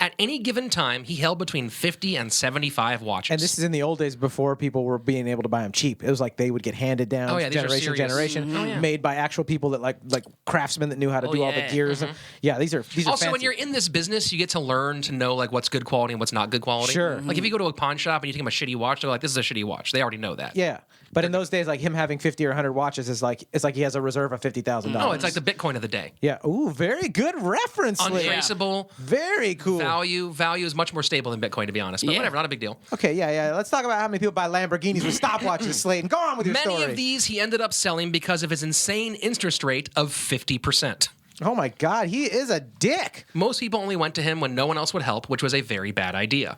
[SPEAKER 1] At any given time, he held between 50 and 75 watches.
[SPEAKER 2] And this is in the old days before people were being able to buy them cheap. It was like they would get handed down
[SPEAKER 1] Oh, yeah, these are
[SPEAKER 2] generation to
[SPEAKER 1] serious.
[SPEAKER 2] generation,
[SPEAKER 1] Oh, yeah.
[SPEAKER 2] made by actual people that like craftsmen that knew how to do all the
[SPEAKER 4] yeah.
[SPEAKER 2] gears. Yeah, these are
[SPEAKER 1] Also,
[SPEAKER 2] fancy.
[SPEAKER 1] when you're in this business, you get to learn to know like what's good quality and what's not good quality.
[SPEAKER 2] Sure.
[SPEAKER 1] Like if you go to a pawn shop and you take them a shitty watch, they're like, "This is a shitty watch." They already know that.
[SPEAKER 2] Yeah. But in those days, like him having 50 or 100 watches is like it's like he has a reserve of $50,000.
[SPEAKER 1] Oh, it's like the Bitcoin of the day.
[SPEAKER 2] Yeah. Ooh, very good reference. Slit.
[SPEAKER 1] Untraceable
[SPEAKER 2] Very cool.
[SPEAKER 1] value is much more stable than Bitcoin, to be honest. But
[SPEAKER 4] Yeah.
[SPEAKER 1] whatever, not a big deal.
[SPEAKER 2] Okay, yeah. Let's talk about how many people buy Lamborghinis with stopwatches, Slaton. Go on with your
[SPEAKER 1] Many
[SPEAKER 2] story.
[SPEAKER 1] of these he ended up selling because of his insane interest rate of 50%.
[SPEAKER 2] Oh my God, he is a dick.
[SPEAKER 1] Most people only went to him when no one else would help, which was a very bad idea.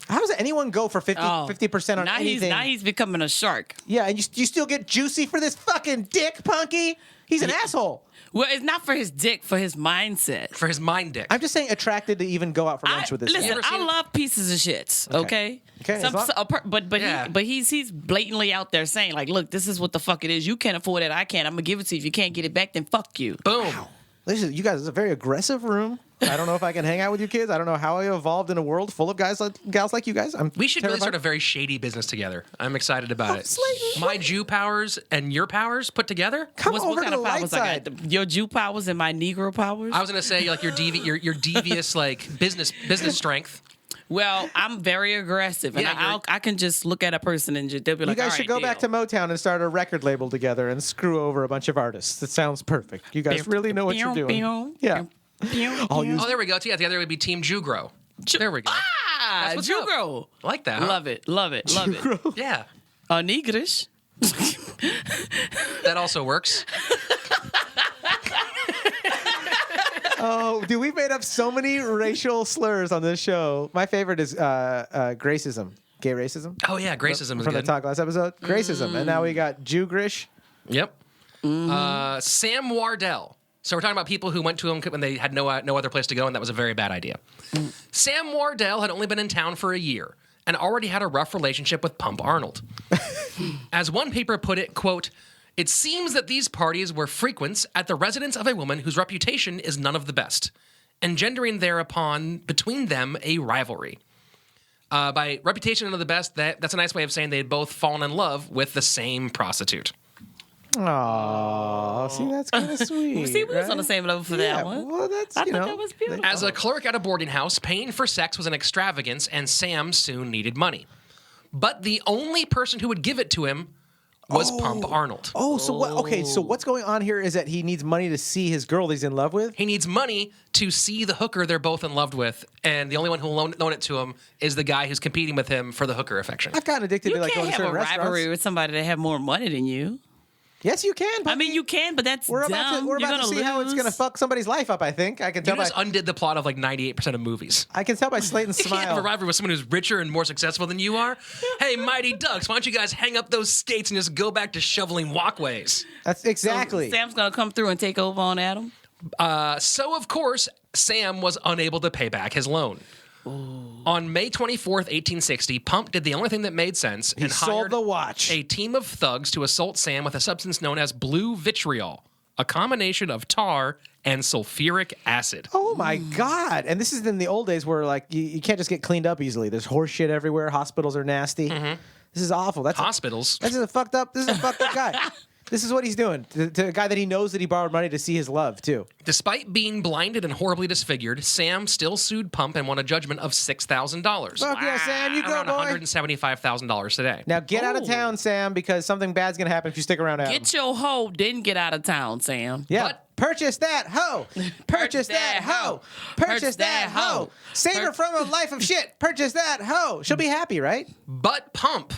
[SPEAKER 2] How does anyone go for 50% on
[SPEAKER 4] now
[SPEAKER 2] anything?
[SPEAKER 4] Now he's becoming a shark.
[SPEAKER 2] Yeah, and you still get juicy for this fucking dick, Punkie? He's an asshole.
[SPEAKER 4] Well, it's not for his dick, for his mindset.
[SPEAKER 1] For his mind dick.
[SPEAKER 2] I'm just saying attracted to even go out for lunch with this
[SPEAKER 4] Listen,
[SPEAKER 2] guy.
[SPEAKER 1] ever seen-
[SPEAKER 4] I love pieces of shits. Okay.
[SPEAKER 2] Okay, as long-
[SPEAKER 4] But he's blatantly out there saying like, look, this is what the fuck it is. You can't afford it. I can't. I'm gonna give it to you. If you can't get it back, then fuck you.
[SPEAKER 1] Boom.
[SPEAKER 2] Listen, you guys, it's a very aggressive room. I don't know if I can hang out with you kids. I don't know how I evolved in a world full of gals like you guys.
[SPEAKER 1] We should really
[SPEAKER 2] terrified.
[SPEAKER 1] start a very shady business together. I'm excited about it.
[SPEAKER 2] Slaton.
[SPEAKER 1] My Jew powers and your powers put together?
[SPEAKER 2] Come
[SPEAKER 4] What
[SPEAKER 2] over
[SPEAKER 4] kind
[SPEAKER 2] to
[SPEAKER 4] of
[SPEAKER 2] the light
[SPEAKER 4] powers I
[SPEAKER 2] side.
[SPEAKER 4] got? Your Jew powers and my Negro powers?
[SPEAKER 1] I was gonna say like your devious like business strength.
[SPEAKER 4] Well, I'm very aggressive, and
[SPEAKER 1] Yeah,
[SPEAKER 4] I can just look at a person and they'll be
[SPEAKER 2] You
[SPEAKER 4] like,
[SPEAKER 2] guys
[SPEAKER 4] all
[SPEAKER 2] should
[SPEAKER 4] right,
[SPEAKER 2] go back to
[SPEAKER 4] deal.
[SPEAKER 2] Motown and start a record label together and screw over a bunch of artists. It sounds perfect. You guys really know what you're doing. Yeah. I'll use-
[SPEAKER 1] Oh, there we go. Yeah, together it would be Team Jew Grow. There we go.
[SPEAKER 4] Ah,
[SPEAKER 1] That's what's
[SPEAKER 4] Jew
[SPEAKER 1] up.
[SPEAKER 4] girl.
[SPEAKER 1] I like that. Huh?
[SPEAKER 4] Love it.
[SPEAKER 1] Yeah,
[SPEAKER 4] Negrish.
[SPEAKER 1] that also works.
[SPEAKER 2] Oh, dude, we've made up so many racial slurs on this show. My favorite is Gracism. Gay racism.
[SPEAKER 1] Oh yeah, Gracism is
[SPEAKER 2] From the
[SPEAKER 1] good.
[SPEAKER 2] talk last episode. Gracism. And now we got Jewgrish.
[SPEAKER 1] Yep. Sam Wardell. So we're talking about people who went to him when they had no other place to go, and that was a very bad idea. Sam Wardell had only been in town for a year and already had a rough relationship with Pump Arnold. As one paper put it, quote, "It seems that these parties were frequents at the residence of a woman whose reputation is none of the best, engendering thereupon between them a rivalry." By reputation none of the best, that's a nice way of saying they had both fallen in love with the same prostitute.
[SPEAKER 2] Oh, see, that's kind of sweet.
[SPEAKER 4] See, we was
[SPEAKER 2] right?
[SPEAKER 4] on the same level for
[SPEAKER 2] Yeah,
[SPEAKER 4] that one.
[SPEAKER 2] well, that's,
[SPEAKER 4] I
[SPEAKER 2] you
[SPEAKER 4] thought
[SPEAKER 2] know,
[SPEAKER 4] that was beautiful.
[SPEAKER 1] As a clerk at a boarding house, paying for sex was an extravagance, and Sam soon needed money. But the only person who would give it to him was Pump Arnold.
[SPEAKER 2] Oh, so what? Okay, so what's going on here is that he needs money to see his girl that he's in love with?
[SPEAKER 1] He needs money to see the hooker they're both in love with, and the only one who will loan it to him is the guy who's competing with him for the hooker affection.
[SPEAKER 2] I've gotten addicted to like
[SPEAKER 4] You
[SPEAKER 2] going
[SPEAKER 4] can't
[SPEAKER 2] to
[SPEAKER 4] have
[SPEAKER 2] certain
[SPEAKER 4] a
[SPEAKER 2] restaurants.
[SPEAKER 4] rivalry with somebody that have more money than you.
[SPEAKER 2] Yes, you can.
[SPEAKER 4] I mean, you can, but that's
[SPEAKER 2] We're
[SPEAKER 4] dumb.
[SPEAKER 2] about to see how it's going to fuck somebody's life up, I think. I can
[SPEAKER 1] You
[SPEAKER 2] tell
[SPEAKER 1] just undid the plot of like 98% of movies.
[SPEAKER 2] I can tell by Slaton's
[SPEAKER 1] You can't have a
[SPEAKER 2] smile.
[SPEAKER 1] rivalry with someone who's richer and more successful than you are. Hey, Mighty Ducks, why don't you guys hang up those skates and just go back to shoveling walkways?
[SPEAKER 2] That's exactly.
[SPEAKER 4] Sam's going to come through and take over on Adam.
[SPEAKER 1] So, of course, Sam was unable to pay back his loan. On May 24th, 1860, Pump did the only thing that made sense and
[SPEAKER 2] sold
[SPEAKER 1] hired
[SPEAKER 2] the watch.
[SPEAKER 1] a team of thugs to assault Sam with a substance known as blue vitriol, a combination of tar and sulfuric acid.
[SPEAKER 2] Oh my God! And this is in the old days where like you can't just get cleaned up easily. There's horse shit everywhere. Hospitals are nasty. This is awful.
[SPEAKER 1] Hospitals.
[SPEAKER 2] This is a fucked up guy. This is what he's doing to a guy that he knows that he borrowed money to see his love too.
[SPEAKER 1] Despite being blinded and horribly disfigured, Sam still sued Pump and won a judgment of $6,000.
[SPEAKER 2] Fuck yeah, Sam, you go,
[SPEAKER 1] Around
[SPEAKER 2] boy.
[SPEAKER 1] $175,000 today.
[SPEAKER 2] Now get out of town, Sam, because something bad's gonna happen if you stick around. Adam.
[SPEAKER 4] Get your hoe, then get out of town, Sam.
[SPEAKER 2] Yeah.
[SPEAKER 1] But-
[SPEAKER 2] Purchase that hoe. Purchase that hoe. Purchase that hoe. Save her from a life of shit. Purchase that hoe. She'll be happy, right?
[SPEAKER 1] But Pump.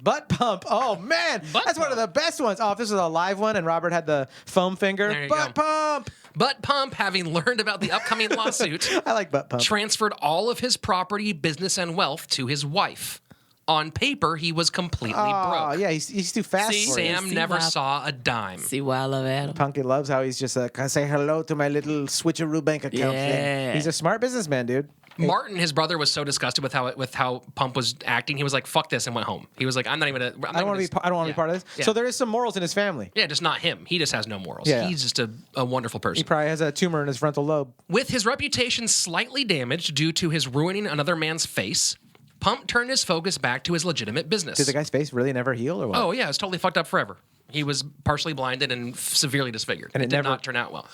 [SPEAKER 2] Butt pump. Oh man, that's one of the best ones. Oh, if this was a live one and Robert had the foam finger.
[SPEAKER 1] There you
[SPEAKER 2] Butt
[SPEAKER 1] go.
[SPEAKER 2] pump.
[SPEAKER 1] But Pump, having learned about the upcoming lawsuit,
[SPEAKER 2] I like butt pump.
[SPEAKER 1] transferred all of his property, business, and wealth to his wife. On paper, he was completely
[SPEAKER 2] Oh
[SPEAKER 1] broke.
[SPEAKER 2] yeah, he's too fast
[SPEAKER 4] See?
[SPEAKER 2] for you.
[SPEAKER 1] Sam
[SPEAKER 4] See
[SPEAKER 1] never
[SPEAKER 4] why-
[SPEAKER 1] saw a dime.
[SPEAKER 4] See why I love Adam?
[SPEAKER 2] Punkie loves how he's just can I say hello to my little switcheroo bank account thing.
[SPEAKER 4] Yeah.
[SPEAKER 2] He's a smart businessman, dude.
[SPEAKER 1] Martin, his brother, was so disgusted with how Pump was acting. He was like, "Fuck this," and went home. He was like, "I'm not even.
[SPEAKER 2] I don't want to be. I don't want to be part of this.
[SPEAKER 1] Yeah.
[SPEAKER 2] So there is some morals in his family.
[SPEAKER 1] Yeah, just not him. He just has no morals.
[SPEAKER 2] Yeah.
[SPEAKER 1] He's just a wonderful person.
[SPEAKER 2] He probably has a tumor in his frontal lobe.
[SPEAKER 1] With his reputation slightly damaged due to his ruining another man's face, Pump turned his focus back to his legitimate business.
[SPEAKER 2] Did the guy's face really never heal, or what?
[SPEAKER 1] Oh yeah, it's totally fucked up forever. He was partially blinded and severely disfigured.
[SPEAKER 2] And it
[SPEAKER 1] did
[SPEAKER 2] never-
[SPEAKER 1] not turn out well.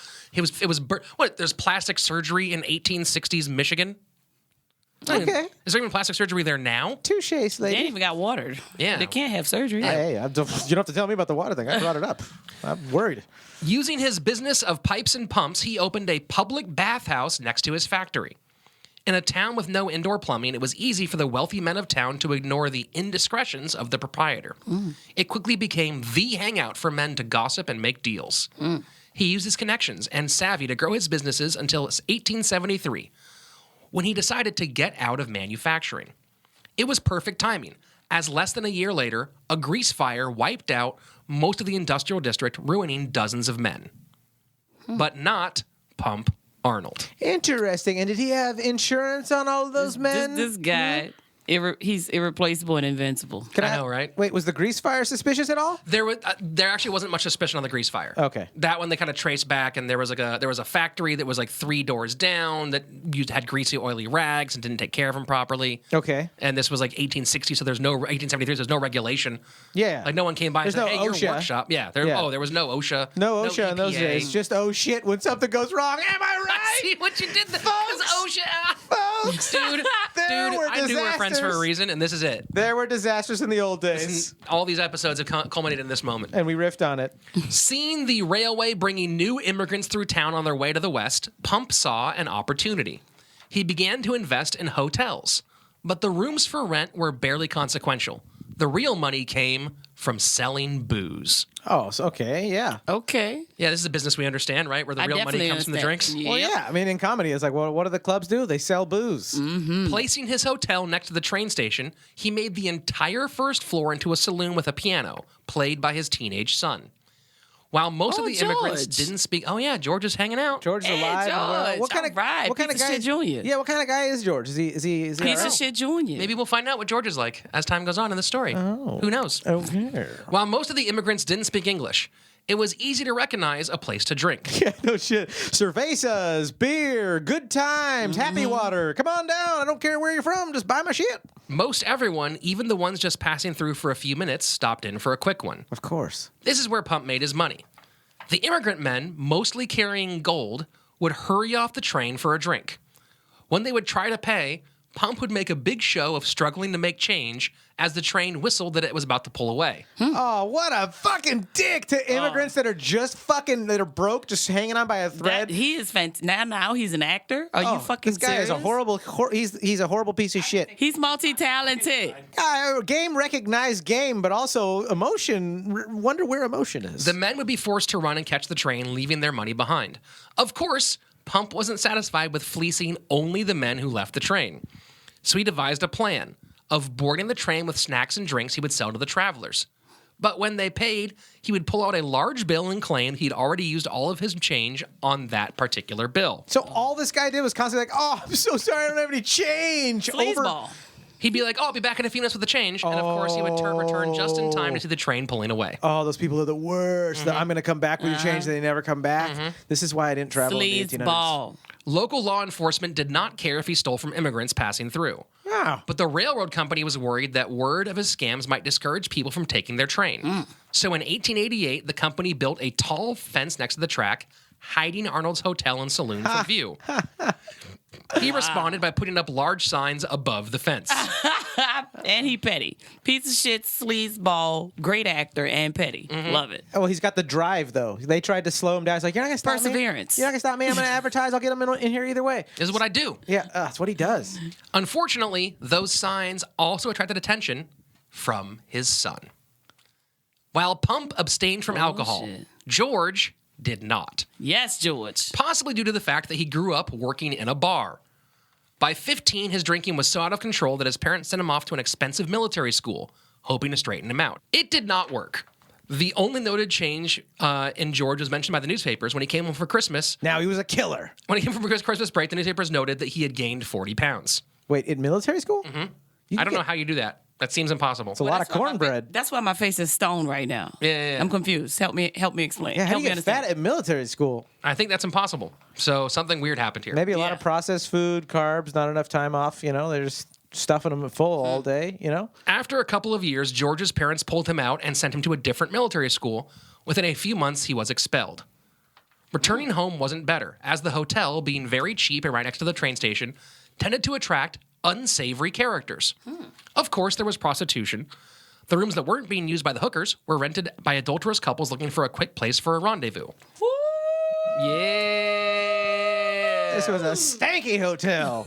[SPEAKER 1] What? There's plastic surgery in 1860s Michigan.
[SPEAKER 2] Okay.
[SPEAKER 1] Is there even plastic surgery there now?
[SPEAKER 2] Touche,
[SPEAKER 4] They ain't
[SPEAKER 2] lady.
[SPEAKER 4] even got watered.
[SPEAKER 1] Yeah.
[SPEAKER 4] They can't have surgery.
[SPEAKER 2] Hey, you don't have to tell me about the water thing. I brought it up. I'm worried.
[SPEAKER 1] Using his business of pipes and pumps, he opened a public bathhouse next to his factory. In a town with no indoor plumbing, it was easy for the wealthy men of town to ignore the indiscretions of the proprietor. It quickly became the hangout for men to gossip and make deals. He used his connections and savvy to grow his businesses until 1873, when he decided to get out of manufacturing. It was perfect timing, as less than a year later, a grease fire wiped out most of the industrial district, ruining dozens of men. But not Pump Arnold.
[SPEAKER 2] Interesting. And did he have insurance on all of those men?
[SPEAKER 4] This guy, he's irreplaceable and invincible.
[SPEAKER 1] I know, right?
[SPEAKER 2] Wait, was the grease fire suspicious at all?
[SPEAKER 1] There actually wasn't much suspicion on the grease fire.
[SPEAKER 2] Okay.
[SPEAKER 1] That one they kind of traced back, and there was a factory that was like 3 doors down that had greasy, oily rags and didn't take care of them properly.
[SPEAKER 2] Okay.
[SPEAKER 1] And this was like 1860, so there's no 1873. There's no regulation.
[SPEAKER 2] Yeah.
[SPEAKER 1] Like no one came by
[SPEAKER 2] There's
[SPEAKER 1] and said,
[SPEAKER 2] no
[SPEAKER 1] "Hey,
[SPEAKER 2] OSHA.
[SPEAKER 1] your workshop." Yeah. There was no OSHA.
[SPEAKER 2] No OSHA in those
[SPEAKER 1] EPA.
[SPEAKER 2] days. Just oh shit when something goes wrong. Am I right?
[SPEAKER 1] See what you did there?
[SPEAKER 2] Folks.
[SPEAKER 1] Because OSHA.
[SPEAKER 2] Folks.
[SPEAKER 1] Dude,
[SPEAKER 2] There were
[SPEAKER 1] I knew we're friends for a
[SPEAKER 2] disasters.
[SPEAKER 1] reason, and this is it.
[SPEAKER 2] There were disasters in the old days.
[SPEAKER 1] And all these episodes have culminated in this moment.
[SPEAKER 2] And we riffed on it.
[SPEAKER 1] Seeing the railway bringing new immigrants through town on their way to the west, Pump saw an opportunity. He began to invest in hotels, but the rooms for rent were barely consequential. The real money came from selling booze.
[SPEAKER 2] Oh, so, okay, yeah.
[SPEAKER 4] Okay.
[SPEAKER 1] Yeah, this is a business we understand, right? Where the
[SPEAKER 4] I
[SPEAKER 1] real money
[SPEAKER 4] definitely
[SPEAKER 1] comes from the
[SPEAKER 4] understand.
[SPEAKER 1] drinks.
[SPEAKER 2] Well,
[SPEAKER 4] Yep.
[SPEAKER 2] yeah. I mean, in comedy, it's like, well, what do the clubs do? They sell booze.
[SPEAKER 1] Placing his hotel next to the train station, he made the entire first floor into a saloon with a piano, played by his teenage son. While most of the immigrants
[SPEAKER 4] George.
[SPEAKER 1] didn't speak, oh yeah, George is hanging out.
[SPEAKER 2] George is
[SPEAKER 4] Hey,
[SPEAKER 2] alive. and well.
[SPEAKER 4] George,
[SPEAKER 2] What kind of
[SPEAKER 4] all right.
[SPEAKER 2] What kind of
[SPEAKER 4] Piece of
[SPEAKER 2] guy?
[SPEAKER 4] shit junior.
[SPEAKER 2] Yeah, what kind of guy is George? Is he?
[SPEAKER 4] Piece
[SPEAKER 2] alright?
[SPEAKER 4] of shit junior.
[SPEAKER 1] Maybe we'll find out what George is like as time goes on in the story.
[SPEAKER 2] Oh.
[SPEAKER 1] Who knows?
[SPEAKER 2] Okay.
[SPEAKER 1] While most of the immigrants didn't speak English, it was easy to recognize a place to drink.
[SPEAKER 2] Yeah, no shit. Cervezas, beer, good times, happy water. Come on down. I don't care where you're from. Just buy my shit.
[SPEAKER 1] Most everyone, even the ones just passing through for a few minutes, stopped in for a quick one.
[SPEAKER 2] Of course.
[SPEAKER 1] This is where Pump made his money. The immigrant men, mostly carrying gold, would hurry off the train for a drink. When they would try to pay, Pump would make a big show of struggling to make change as the train whistled that it was about to pull away.
[SPEAKER 2] Oh, what a fucking dick to immigrants that are just fucking, that are broke, just hanging on by a thread.
[SPEAKER 4] He is fantastic. Now he's an actor? Are you fucking
[SPEAKER 2] This guy
[SPEAKER 4] serious?
[SPEAKER 2] is a horrible, he's a horrible piece of shit.
[SPEAKER 4] He's multi-talented.
[SPEAKER 2] Game recognized game, but also emotion. Wonder where emotion is.
[SPEAKER 1] The men would be forced to run and catch the train, leaving their money behind. Of course, Pump wasn't satisfied with fleecing only the men who left the train. So he devised a plan of boarding the train with snacks and drinks he would sell to the travelers. But when they paid, he would pull out a large bill and claim he'd already used all of his change on that particular bill.
[SPEAKER 2] So all this guy did was constantly like, oh, I'm so sorry, I don't have any change.
[SPEAKER 4] Sleazeball.
[SPEAKER 1] He'd be like, oh, I'll be back in a few minutes with the change. And of course, he would return just in time to see the train pulling away.
[SPEAKER 2] Oh, those people are the worst. I'm going to come back with your change, and they never come back. This is why I didn't travel in the 1800s.
[SPEAKER 4] Sleazeball.
[SPEAKER 1] Local law enforcement did not care if he stole from immigrants passing through.
[SPEAKER 2] Wow.
[SPEAKER 1] But the railroad company was worried that word of his scams might discourage people from taking their train. So in 1888, the company built a tall fence next to the track, hiding Arnold's hotel and saloon from view. He responded by putting up large signs above the fence.
[SPEAKER 4] And he petty. Piece of shit, sleazeball, great actor, and petty. Love it.
[SPEAKER 2] Oh, he's got the drive, though. They tried to slow him down. He's like, you're not going to stop me.
[SPEAKER 4] Perseverance.
[SPEAKER 2] You're not going to stop me. I'm going to advertise. I'll get him in here either way.
[SPEAKER 1] This is what I do.
[SPEAKER 2] Yeah, that's what he does.
[SPEAKER 1] Unfortunately, those signs also attracted attention from his son. While Pump abstained from alcohol,
[SPEAKER 4] shit.
[SPEAKER 1] George did not.
[SPEAKER 4] Yes, George.
[SPEAKER 1] Possibly due to the fact that he grew up working in a bar. By 15, his drinking was so out of control that his parents sent him off to an expensive military school, hoping to straighten him out. It did not work. The only noted change in George was mentioned by the newspapers when he came home for Christmas.
[SPEAKER 2] Now he was a killer.
[SPEAKER 1] When he came home for Christmas break, the newspapers noted that he had gained 40 pounds.
[SPEAKER 2] Wait, in military school?
[SPEAKER 1] I don't know how you do that. That seems impossible.
[SPEAKER 2] It's a lot of cornbread.
[SPEAKER 4] That's why my face is stone right now.
[SPEAKER 1] Yeah.
[SPEAKER 4] I'm confused. Help me explain.
[SPEAKER 2] Yeah, how
[SPEAKER 4] Help
[SPEAKER 2] do
[SPEAKER 4] me
[SPEAKER 2] you get fat at military school?
[SPEAKER 1] I think that's impossible. So something weird happened here.
[SPEAKER 2] Maybe a lot
[SPEAKER 4] Yeah.
[SPEAKER 2] of processed food, carbs, not enough time off. They're just stuffing them full all day,
[SPEAKER 1] After a couple of years, George's parents pulled him out and sent him to a different military school. Within a few months, he was expelled. Returning home wasn't better, as the hotel, being very cheap and right next to the train station, tended to attract unsavory characters. Of course, there was prostitution. The rooms that weren't being used by the hookers were rented by adulterous couples looking for a quick place for a rendezvous.
[SPEAKER 4] Woo!
[SPEAKER 1] Yeah.
[SPEAKER 2] This was a stanky hotel.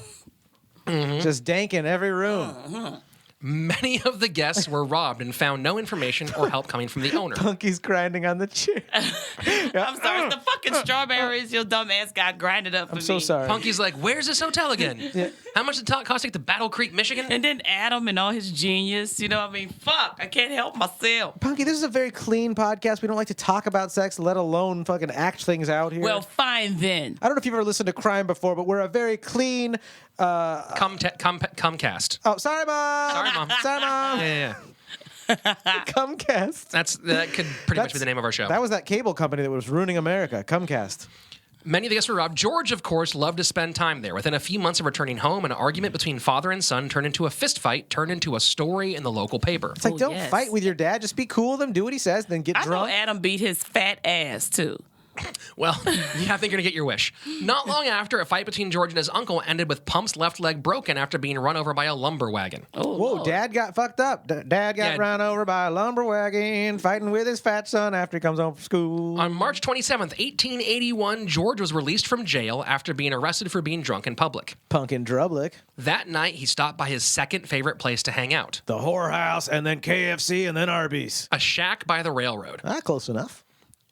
[SPEAKER 2] Just dank in every room.
[SPEAKER 1] Many of the guests were robbed and found no information or help coming from the owner.
[SPEAKER 2] Punky's grinding on the chair.
[SPEAKER 4] I'm sorry. It's the fucking strawberries your dumb ass got grinded up for me.
[SPEAKER 2] I'm so sorry.
[SPEAKER 1] Punky's like, where's this hotel again? How much did it cost to get to Battle Creek, Michigan?
[SPEAKER 4] And then Adam and all his genius, fuck, I can't help myself.
[SPEAKER 2] Punky, this is a very clean podcast. We don't like to talk about sex, let alone fucking act things out here.
[SPEAKER 4] Well, fine then.
[SPEAKER 2] I don't know if you've ever listened to CRiiiME before, but we're a very clean.
[SPEAKER 1] Cumcast.
[SPEAKER 2] Oh, sorry, Mom.
[SPEAKER 1] Sorry, Mom.
[SPEAKER 2] Sorry, Mom.
[SPEAKER 1] Yeah.
[SPEAKER 2] Cumcast.
[SPEAKER 1] That could pretty much be the name of our show.
[SPEAKER 2] That was that cable company that was ruining America. Cumcast.
[SPEAKER 1] Many of the guests were robbed. George, of course, loved to spend time there. Within a few months of returning home, an argument between father and son turned into a fist fight, turned into a story in the local paper.
[SPEAKER 2] It's like, don't
[SPEAKER 4] yes.
[SPEAKER 2] fight with your dad. Just be cool with him. Do what he says, then get
[SPEAKER 4] I know
[SPEAKER 2] drunk.
[SPEAKER 4] Adam beat his fat ass too.
[SPEAKER 1] Well, yeah, I think you're going to get your wish. Not long after, a fight between George and his uncle ended with Pump's left leg broken after being run over by a lumber wagon.
[SPEAKER 4] Oh,
[SPEAKER 2] Whoa,
[SPEAKER 4] Lord.
[SPEAKER 2] Dad got fucked up. Dad got run over by a lumber wagon, fighting with his fat son after he comes home from school.
[SPEAKER 1] On March 27th, 1881, George was released from jail after being arrested for being drunk in public.
[SPEAKER 2] Punkin' Drublick.
[SPEAKER 1] That night, he stopped by his second favorite place to hang out,
[SPEAKER 2] The whorehouse, and then KFC, and then Arby's.
[SPEAKER 1] a shack by the railroad.
[SPEAKER 2] Close enough.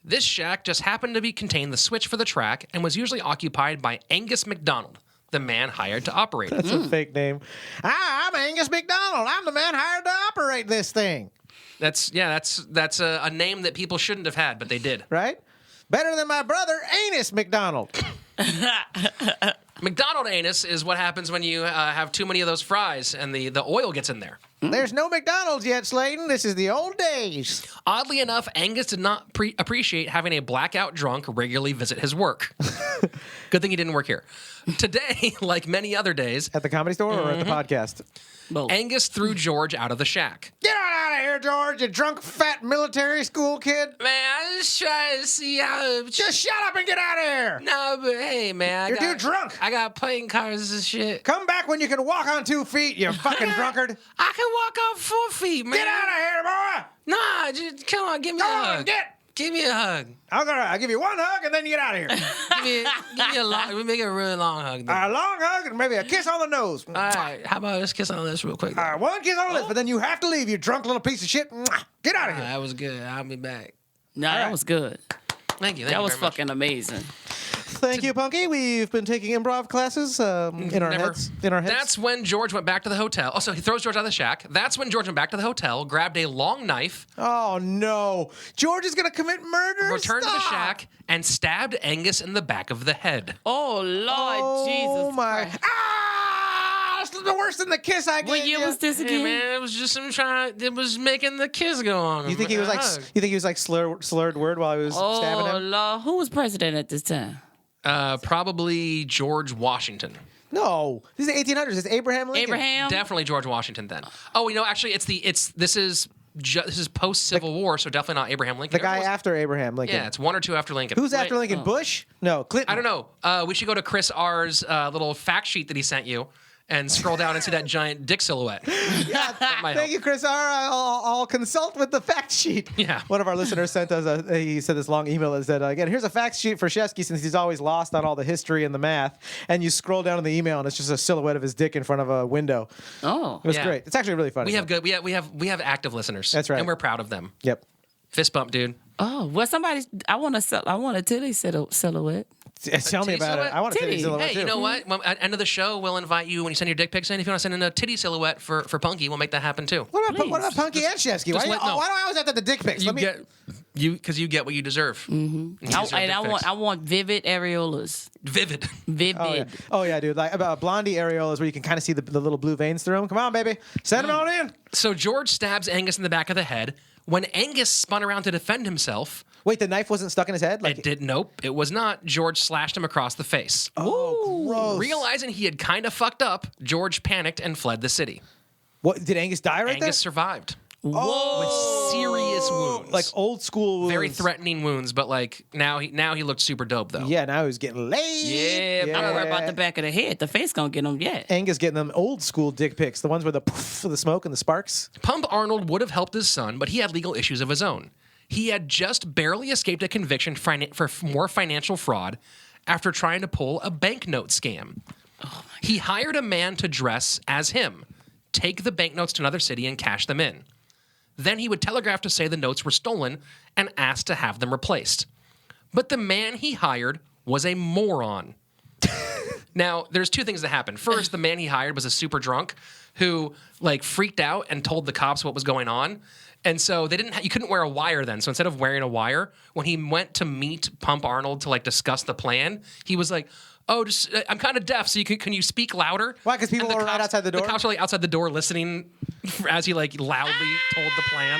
[SPEAKER 1] This shack just happened to contain the switch for the track and was usually occupied by Angus McDonald, the man hired to operate it.
[SPEAKER 2] That's a fake name. Hi, I'm Angus McDonald. I'm the man hired to operate this thing.
[SPEAKER 1] That's a name that people shouldn't have had, but they did.
[SPEAKER 2] Right? Better than my brother, Anus McDonald.
[SPEAKER 1] McDonald anus is what happens when you have too many of those fries and the oil gets in there.
[SPEAKER 2] There's no McDonald's yet, Slaton. This is the old days.
[SPEAKER 1] Oddly enough, Angus did not appreciate having a blackout drunk regularly visit his work. Good thing he didn't work here. Today, like many other days,
[SPEAKER 2] At the Comedy Store or at the podcast?
[SPEAKER 4] Both.
[SPEAKER 1] Angus threw George out of the shack.
[SPEAKER 2] Get on out of here, George, you drunk, fat military school kid.
[SPEAKER 1] Man, I just trying to see how...
[SPEAKER 2] Just shut up and get out of here.
[SPEAKER 1] No, but hey, man.
[SPEAKER 2] You're too drunk.
[SPEAKER 1] I got playing cards and shit.
[SPEAKER 2] Come back when you can walk on 2 feet, you fucking drunkard.
[SPEAKER 1] I can walk on 4 feet, man.
[SPEAKER 2] Get out of here, boy.
[SPEAKER 1] Nah, just come on, give me
[SPEAKER 2] Go
[SPEAKER 1] a
[SPEAKER 2] on,
[SPEAKER 1] hug.
[SPEAKER 2] get.
[SPEAKER 1] Give me a hug.
[SPEAKER 2] I'll give you one hug and then you get out of here.
[SPEAKER 1] give me a long. We make it a really long hug.
[SPEAKER 2] A long hug and maybe a kiss on the nose.
[SPEAKER 1] All right, how about let's kiss on this real quick?
[SPEAKER 2] One kiss on the lips, but then you have to leave, you drunk little piece of shit. Get out of here.
[SPEAKER 1] That was good. I'll be back.
[SPEAKER 4] No, that was good.
[SPEAKER 1] Thank you.
[SPEAKER 4] That was
[SPEAKER 1] very much.
[SPEAKER 4] fucking amazing.
[SPEAKER 2] Thank you, Punkie. We've been taking improv classes in our heads.
[SPEAKER 1] That's when George went back to the hotel. Oh, so he throws George out of the shack. That's when George went back to the hotel, grabbed a long knife,
[SPEAKER 2] Oh, no. George is going to commit murder.
[SPEAKER 1] returned to the
[SPEAKER 2] Stop.
[SPEAKER 1] shack, and stabbed Angus in the back of the head.
[SPEAKER 4] Oh, Lord Jesus.
[SPEAKER 2] Oh, my.
[SPEAKER 4] Christ.
[SPEAKER 2] Ah! It's the worse than the kiss I gave
[SPEAKER 4] What year
[SPEAKER 2] you.
[SPEAKER 4] was this
[SPEAKER 1] Hey,
[SPEAKER 4] again?
[SPEAKER 1] man, it was just him trying. It was making the kiss go on.
[SPEAKER 2] You think he was like? You think he was like slurred word while he was stabbing
[SPEAKER 4] Oh,
[SPEAKER 2] him?
[SPEAKER 4] Lord. Who was president at this time?
[SPEAKER 1] Probably George Washington.
[SPEAKER 2] No, this is the 1800s. It's Abraham Lincoln.
[SPEAKER 4] Abraham?
[SPEAKER 1] Definitely George Washington then. Oh, actually, this is post Civil War, so definitely not Abraham Lincoln.
[SPEAKER 2] The guy after Abraham Lincoln.
[SPEAKER 1] Yeah, it's 1 or 2 after Lincoln.
[SPEAKER 2] Who's after Lincoln? Bush? No, Clinton.
[SPEAKER 1] I don't know. We should go to Chris R's little fact sheet that he sent you and scroll down and see that giant dick silhouette. That might
[SPEAKER 2] Thank
[SPEAKER 1] help.
[SPEAKER 2] you, Chris R. I'll consult with the fact sheet.
[SPEAKER 1] Yeah.
[SPEAKER 2] One of our listeners sent us he sent this long email that said, again, here's a fact sheet for Shefsky since he's always lost on all the history and the math. And you scroll down in the email and it's just a silhouette of his dick in front of a window.
[SPEAKER 4] Oh.
[SPEAKER 2] It was
[SPEAKER 1] Yeah.
[SPEAKER 2] great. It's actually really funny.
[SPEAKER 1] We have good. We have active listeners.
[SPEAKER 2] That's right.
[SPEAKER 1] and we're proud of them.
[SPEAKER 2] Yep.
[SPEAKER 1] Fist bump, dude.
[SPEAKER 4] Oh, well, I want a titty silhouette.
[SPEAKER 2] Tell me
[SPEAKER 1] titty
[SPEAKER 2] about it.
[SPEAKER 1] silhouette?
[SPEAKER 2] I want a titty
[SPEAKER 4] Titty.
[SPEAKER 2] silhouette
[SPEAKER 1] Hey,
[SPEAKER 2] too.
[SPEAKER 1] you know what? Well, at the end of the show, we'll invite you when you send your dick pics in. If you want to send in a titty silhouette for Punkie, we'll make that happen too.
[SPEAKER 2] What about
[SPEAKER 4] Please.
[SPEAKER 2] Punkie and Shefsky? Why,
[SPEAKER 1] just let- no.
[SPEAKER 2] why do I always have to have the dick pics?
[SPEAKER 1] Because you get what you deserve. Mm-hmm.
[SPEAKER 4] I want vivid areolas.
[SPEAKER 1] Vivid.
[SPEAKER 4] Vivid.
[SPEAKER 2] Oh yeah, dude. Like about blondie areolas where you can kind of see the little blue veins through them. Come on, baby. Send them on in.
[SPEAKER 1] So George stabs Angus in the back of the head. When Angus spun around to defend himself,
[SPEAKER 2] Wait, the knife wasn't stuck in his head?
[SPEAKER 1] it did. Nope, it was not. George slashed him across the face.
[SPEAKER 2] Oh, gross.
[SPEAKER 1] Realizing he had kind of fucked up, George panicked and fled the city.
[SPEAKER 2] What, did Angus die right
[SPEAKER 1] Angus survived
[SPEAKER 2] there?
[SPEAKER 1] with serious wounds,
[SPEAKER 2] Like old school wounds.
[SPEAKER 1] very threatening wounds. But like now he looked super dope though.
[SPEAKER 2] Yeah, now he's getting laid.
[SPEAKER 1] Yeah,
[SPEAKER 4] I'm worried about the back of the head. The face gonna get them yet.
[SPEAKER 2] Angus getting them old school dick pics, the ones with the poof, the smoke and the sparks.
[SPEAKER 1] Pump Arnold would have helped his son, but he had legal issues of his own. He had just barely escaped a conviction for more financial fraud after trying to pull a banknote scam. He hired a man to dress as him, take the banknotes to another city and cash them in. Then he would telegraph to say the notes were stolen and ask to have them replaced. But the man he hired was a moron. Now, there's 2 things that happened. First, the man he hired was a super drunk who like freaked out and told the cops what was going on. And so you couldn't wear a wire then. So instead of wearing a wire, when he went to meet Pump Arnold to like discuss the plan, he was like, "Oh, I'm kind of deaf, so can you speak louder?"
[SPEAKER 2] Why? Because people
[SPEAKER 1] And the
[SPEAKER 2] were right outside the door?
[SPEAKER 1] The cops were like outside the door listening as he like loudly told the plan.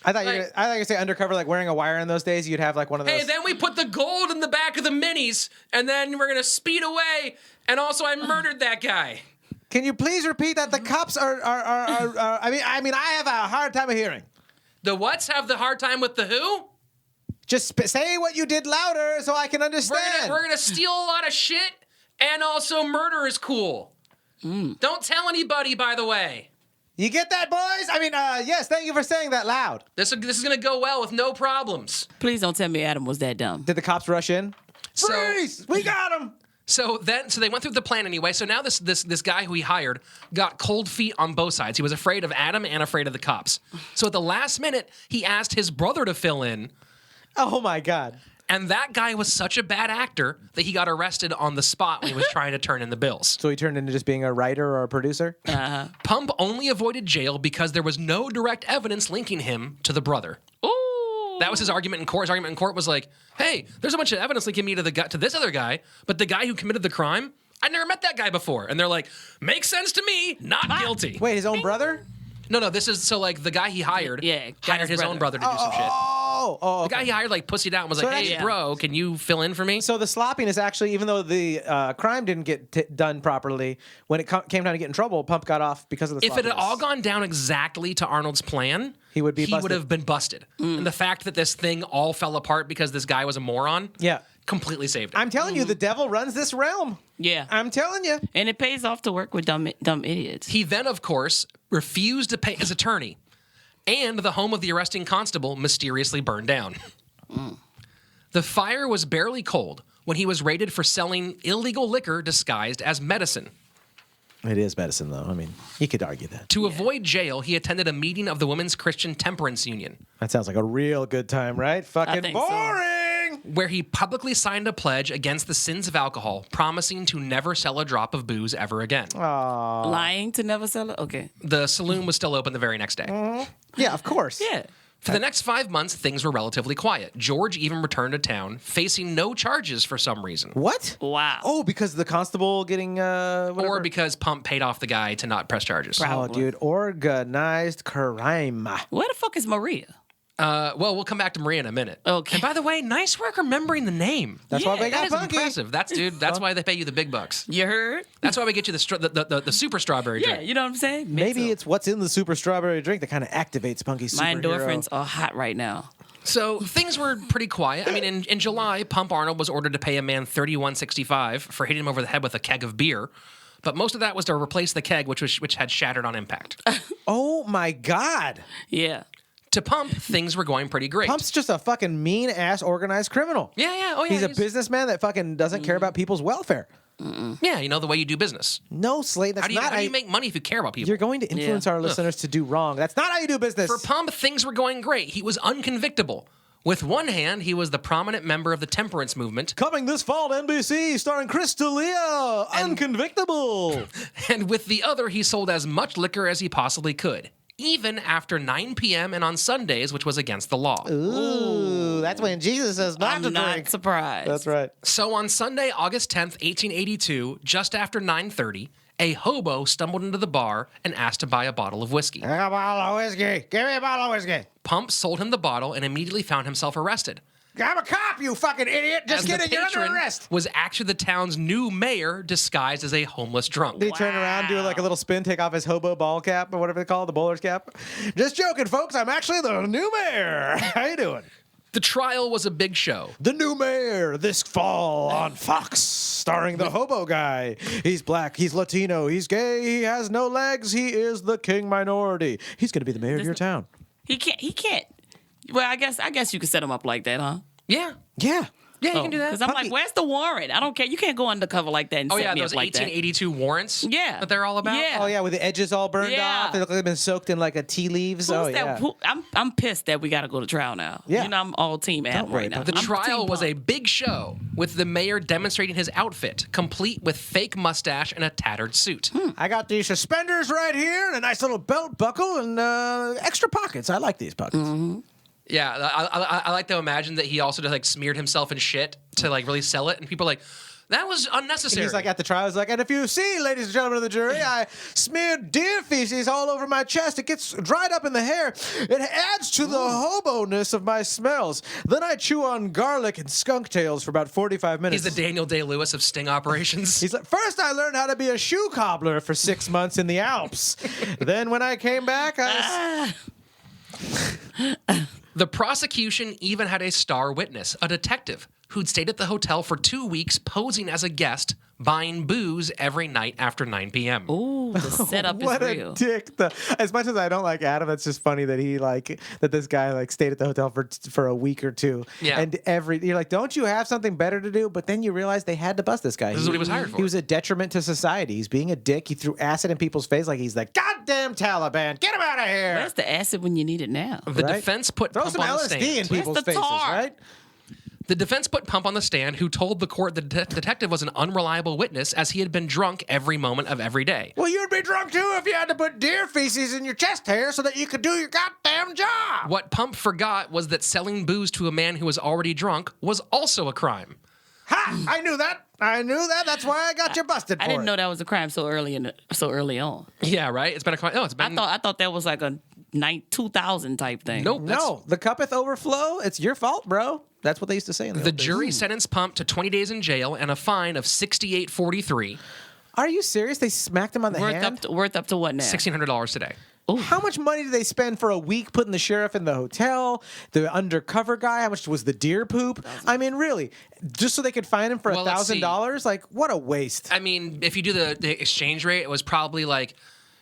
[SPEAKER 2] I thought you were going to say undercover, like wearing a wire in those days. You'd have like one of those.
[SPEAKER 1] Hey, then we put the gold in the back of the minis, and then we're gonna speed away. And also, I murdered that guy.
[SPEAKER 2] Can you please repeat that? The cops are I mean, I have a hard time of hearing.
[SPEAKER 1] The whats have the hard time with the who?
[SPEAKER 2] Just say what you did louder so I can understand.
[SPEAKER 1] We're gonna steal a lot of shit, and also murder is cool. Don't tell anybody, by the way.
[SPEAKER 2] You get that, boys? I mean, yes, thank you for saying that loud.
[SPEAKER 1] This is gonna go well with no problems.
[SPEAKER 4] Please don't tell me Adam was that dumb.
[SPEAKER 2] Did the cops rush in?
[SPEAKER 1] So-
[SPEAKER 2] Freeze! We got him!
[SPEAKER 1] So they went through the plan anyway. So now this guy who he hired got cold feet on both sides. He was afraid of Adam and afraid of the cops. So at the last minute, he asked his brother to fill in.
[SPEAKER 2] Oh, my God.
[SPEAKER 1] And that guy was such a bad actor that he got arrested on the spot when he was trying to turn in the bills.
[SPEAKER 2] So he turned into just being a writer or a producer?
[SPEAKER 1] Pump only avoided jail because there was no direct evidence linking him to the brother.
[SPEAKER 4] Ooh.
[SPEAKER 1] That was his argument in court. His argument in court was like, hey, there's a bunch of evidence linking me to this other guy, but the guy who committed the crime, I never met that guy before. And they're like, makes sense to me, not guilty.
[SPEAKER 2] Wait, his own brother?
[SPEAKER 1] No, this is, so like the guy he hired
[SPEAKER 4] got
[SPEAKER 1] hired his own brother to do some shit.
[SPEAKER 2] Oh,
[SPEAKER 1] The guy he hired pussied out and was
[SPEAKER 2] So
[SPEAKER 1] like, hey, bro, can you fill in for me?
[SPEAKER 2] So the sloppiness actually, even though the crime didn't get done properly, when it came time to get in trouble, Pump got off because of the
[SPEAKER 1] If
[SPEAKER 2] sloppiness.
[SPEAKER 1] it had all gone down exactly to Arnold's plan,
[SPEAKER 2] he would
[SPEAKER 1] have been busted. And the fact that this thing all fell apart because this guy was a moron, completely saved it.
[SPEAKER 2] I'm telling you, the devil runs this realm.
[SPEAKER 4] Yeah.
[SPEAKER 2] I'm telling you.
[SPEAKER 4] And it pays off to work with dumb idiots.
[SPEAKER 1] He then, of course, refused to pay his attorney, and the home of the arresting constable mysteriously burned down. The fire was barely cold when he was raided for selling illegal liquor disguised as medicine.
[SPEAKER 2] It is medicine, though. I mean, you could argue that.
[SPEAKER 1] To avoid jail, he attended a meeting of the Women's Christian Temperance Union.
[SPEAKER 2] That sounds like a real good time, right? Fucking boring!
[SPEAKER 1] Where he publicly signed a pledge against the sins of alcohol, promising to never sell a drop of booze ever again.
[SPEAKER 2] Aww.
[SPEAKER 4] Lying to never sell it? Okay.
[SPEAKER 1] The saloon was still open the very next day.
[SPEAKER 2] Yeah, of course.
[SPEAKER 4] Yeah.
[SPEAKER 1] For the next 5 months, things were relatively quiet. George even returned to town, facing no charges for some reason.
[SPEAKER 2] What?
[SPEAKER 4] Wow.
[SPEAKER 2] Oh, because the constable getting whatever.
[SPEAKER 1] Or because Pump paid off the guy to not press charges.
[SPEAKER 2] Oh, dude, organized crime.
[SPEAKER 4] Where the fuck is Maria?
[SPEAKER 1] Well, we'll come back to Maria in a minute.
[SPEAKER 4] Okay.
[SPEAKER 1] And by the way, nice work remembering the name.
[SPEAKER 2] That's why they got
[SPEAKER 1] That is
[SPEAKER 2] Punkie.
[SPEAKER 1] impressive. That's why they pay you the big bucks.
[SPEAKER 4] You heard?
[SPEAKER 1] That's why we get you the super strawberry
[SPEAKER 4] Yeah,
[SPEAKER 1] drink.
[SPEAKER 4] you know what I'm saying?
[SPEAKER 2] Maybe it's what's in the super strawberry drink that kind of activates Punkie's
[SPEAKER 4] My
[SPEAKER 2] superhero.
[SPEAKER 4] endorphins are hot right now.
[SPEAKER 1] So things were pretty quiet. I mean, in July, Pump Arnold was ordered to pay a man $31.65 for hitting him over the head with a keg of beer. But most of that was to replace the keg, which had shattered on impact.
[SPEAKER 2] Oh, my God.
[SPEAKER 4] Yeah.
[SPEAKER 1] To Pump, things were going pretty great.
[SPEAKER 2] Pump's just a fucking mean-ass organized criminal.
[SPEAKER 1] Yeah. Oh, yeah.
[SPEAKER 2] He's a businessman that fucking doesn't care about people's welfare.
[SPEAKER 1] Yeah, the way you do business.
[SPEAKER 2] No, Slate, that's
[SPEAKER 1] How
[SPEAKER 2] not
[SPEAKER 1] do you make money if you care about people?
[SPEAKER 2] You're going to influence our listeners to do wrong. That's not how you do business.
[SPEAKER 1] For Pump, things were going great. He was unconvictable. With one hand, he was the prominent member of the temperance movement.
[SPEAKER 2] Coming this fall to NBC, starring Chris D'Elia, Unconvictable.
[SPEAKER 1] And with the other, he sold as much liquor as he possibly could, even after 9 p.m. and on Sundays, which was against the law.
[SPEAKER 2] Ooh, that's when Jesus says not
[SPEAKER 4] I'm
[SPEAKER 2] to
[SPEAKER 4] not
[SPEAKER 2] drink.
[SPEAKER 4] surprised.
[SPEAKER 2] That's right.
[SPEAKER 1] So on Sunday, August 10th, 1882, just after 9:30, a hobo stumbled into the bar and asked to buy a bottle of whiskey.
[SPEAKER 2] I got a bottle of whiskey. Give me a bottle of whiskey.
[SPEAKER 1] Pump sold him the bottle and immediately found himself arrested.
[SPEAKER 2] I'm a cop, you fucking idiot. Just
[SPEAKER 1] As the
[SPEAKER 2] kidding, you're under
[SPEAKER 1] patron
[SPEAKER 2] arrest.
[SPEAKER 1] was actually the town's new mayor disguised as a homeless drunk.
[SPEAKER 2] Did he turn around, do like a little spin, take off his hobo ball cap or whatever they call it, the bowler's cap? Just joking, folks. I'm actually the new mayor. How you doing?
[SPEAKER 1] The trial was a big show.
[SPEAKER 2] The new mayor this fall on Fox, starring the hobo guy. He's black, he's Latino, he's gay, he has no legs, he is the king minority. He's going to be the mayor of your town.
[SPEAKER 4] He can't. Well, I guess you could set him up like that, huh?
[SPEAKER 1] Yeah.
[SPEAKER 2] Yeah.
[SPEAKER 1] Yeah, you can do that.
[SPEAKER 4] Because I'm like, where's the warrant? I don't care. You can't go undercover like that and set me
[SPEAKER 1] those
[SPEAKER 4] up like that.
[SPEAKER 1] 1882 warrants
[SPEAKER 4] Yeah.
[SPEAKER 1] that they're all about?
[SPEAKER 4] Yeah.
[SPEAKER 2] Oh, yeah, with the edges all burned
[SPEAKER 4] Yeah.
[SPEAKER 2] off. They look like they've been soaked in like a tea leaves.
[SPEAKER 4] Who's that? I'm pissed that we got to go to trial now.
[SPEAKER 2] Yeah.
[SPEAKER 4] I'm all team Adam
[SPEAKER 2] worry
[SPEAKER 4] right now.
[SPEAKER 2] about
[SPEAKER 1] The
[SPEAKER 4] I'm
[SPEAKER 1] trial
[SPEAKER 4] team
[SPEAKER 1] was a
[SPEAKER 4] Pump.
[SPEAKER 1] big show, with the mayor demonstrating his outfit, complete with fake mustache and a tattered suit.
[SPEAKER 2] I got these suspenders right here and a nice little belt buckle and extra pockets. I like these pockets.
[SPEAKER 4] Mm-hmm.
[SPEAKER 1] Yeah, I like to imagine that he also just smeared himself in shit to really sell it, and people are like, that was unnecessary.
[SPEAKER 2] He's like at the trial, he's like, and if you see, ladies and gentlemen of the jury, I smeared deer feces all over my chest. It gets dried up in the hair. It adds to the hobo-ness of my smells. Then I chew on garlic and skunk tails for about 45 minutes.
[SPEAKER 1] He's the Daniel Day-Lewis of sting operations.
[SPEAKER 2] He's like, first I learned how to be a shoe cobbler for 6 months in the Alps. Then when I came back,
[SPEAKER 1] The prosecution even had a star witness, a detective, who'd stayed at the hotel for 2 weeks posing as a guest, buying booze every night after 9 p.m.
[SPEAKER 4] Ooh, the setup
[SPEAKER 2] what
[SPEAKER 4] is
[SPEAKER 2] a
[SPEAKER 4] real.
[SPEAKER 2] dick. As much as I don't like Adam, it's just funny that he that this guy stayed at the hotel for a week or two.
[SPEAKER 1] Yeah.
[SPEAKER 2] And you're like, don't you have something better to do? But then you realize they had to bust this guy.
[SPEAKER 1] This is what he was hired for.
[SPEAKER 2] He was a detriment to society. He's being a dick. He threw acid in people's face like he's like, goddamn Taliban, get him out of here.
[SPEAKER 4] Where's the acid when you need it now?
[SPEAKER 1] The
[SPEAKER 2] Right?
[SPEAKER 1] defense put
[SPEAKER 2] Throw
[SPEAKER 1] Pump
[SPEAKER 2] some
[SPEAKER 1] on the
[SPEAKER 2] LSD
[SPEAKER 1] stand.
[SPEAKER 2] in people's
[SPEAKER 4] the
[SPEAKER 2] faces,
[SPEAKER 4] tar?
[SPEAKER 2] right?
[SPEAKER 1] The defense put Pump on the stand, who told the court the detective was an unreliable witness as he had been drunk every moment of every day.
[SPEAKER 2] Well, you'd be drunk too if you had to put deer feces in your chest hair so that you could do your goddamn job.
[SPEAKER 1] What Pump forgot was that selling booze to a man who was already drunk was also a crime.
[SPEAKER 2] Ha! I knew that. That's why I got you busted for
[SPEAKER 4] I didn't
[SPEAKER 2] it.
[SPEAKER 4] know that was a crime so early on.
[SPEAKER 1] Yeah, right? It's been a crime. Oh, it's been...
[SPEAKER 4] I thought that was like a night 2000 type thing.
[SPEAKER 1] Nope.
[SPEAKER 2] No, the cuppeth overflow. It's your fault, bro. That's what they used to say in the
[SPEAKER 1] The
[SPEAKER 2] old days.
[SPEAKER 1] jury sentenced Pump to 20 days in jail and a fine of $68.43,
[SPEAKER 2] Are you serious? They smacked him on the hand?
[SPEAKER 4] Worth up to what now?
[SPEAKER 1] $1,600 today.
[SPEAKER 2] How much money did they spend for a week putting the sheriff in the hotel? The undercover guy? How much was the deer poop? I mean, really? Just so they could fine him for
[SPEAKER 1] Well, let's see.
[SPEAKER 2] $1,000? Like, what a waste.
[SPEAKER 1] I mean, if you do the exchange rate, it was probably like,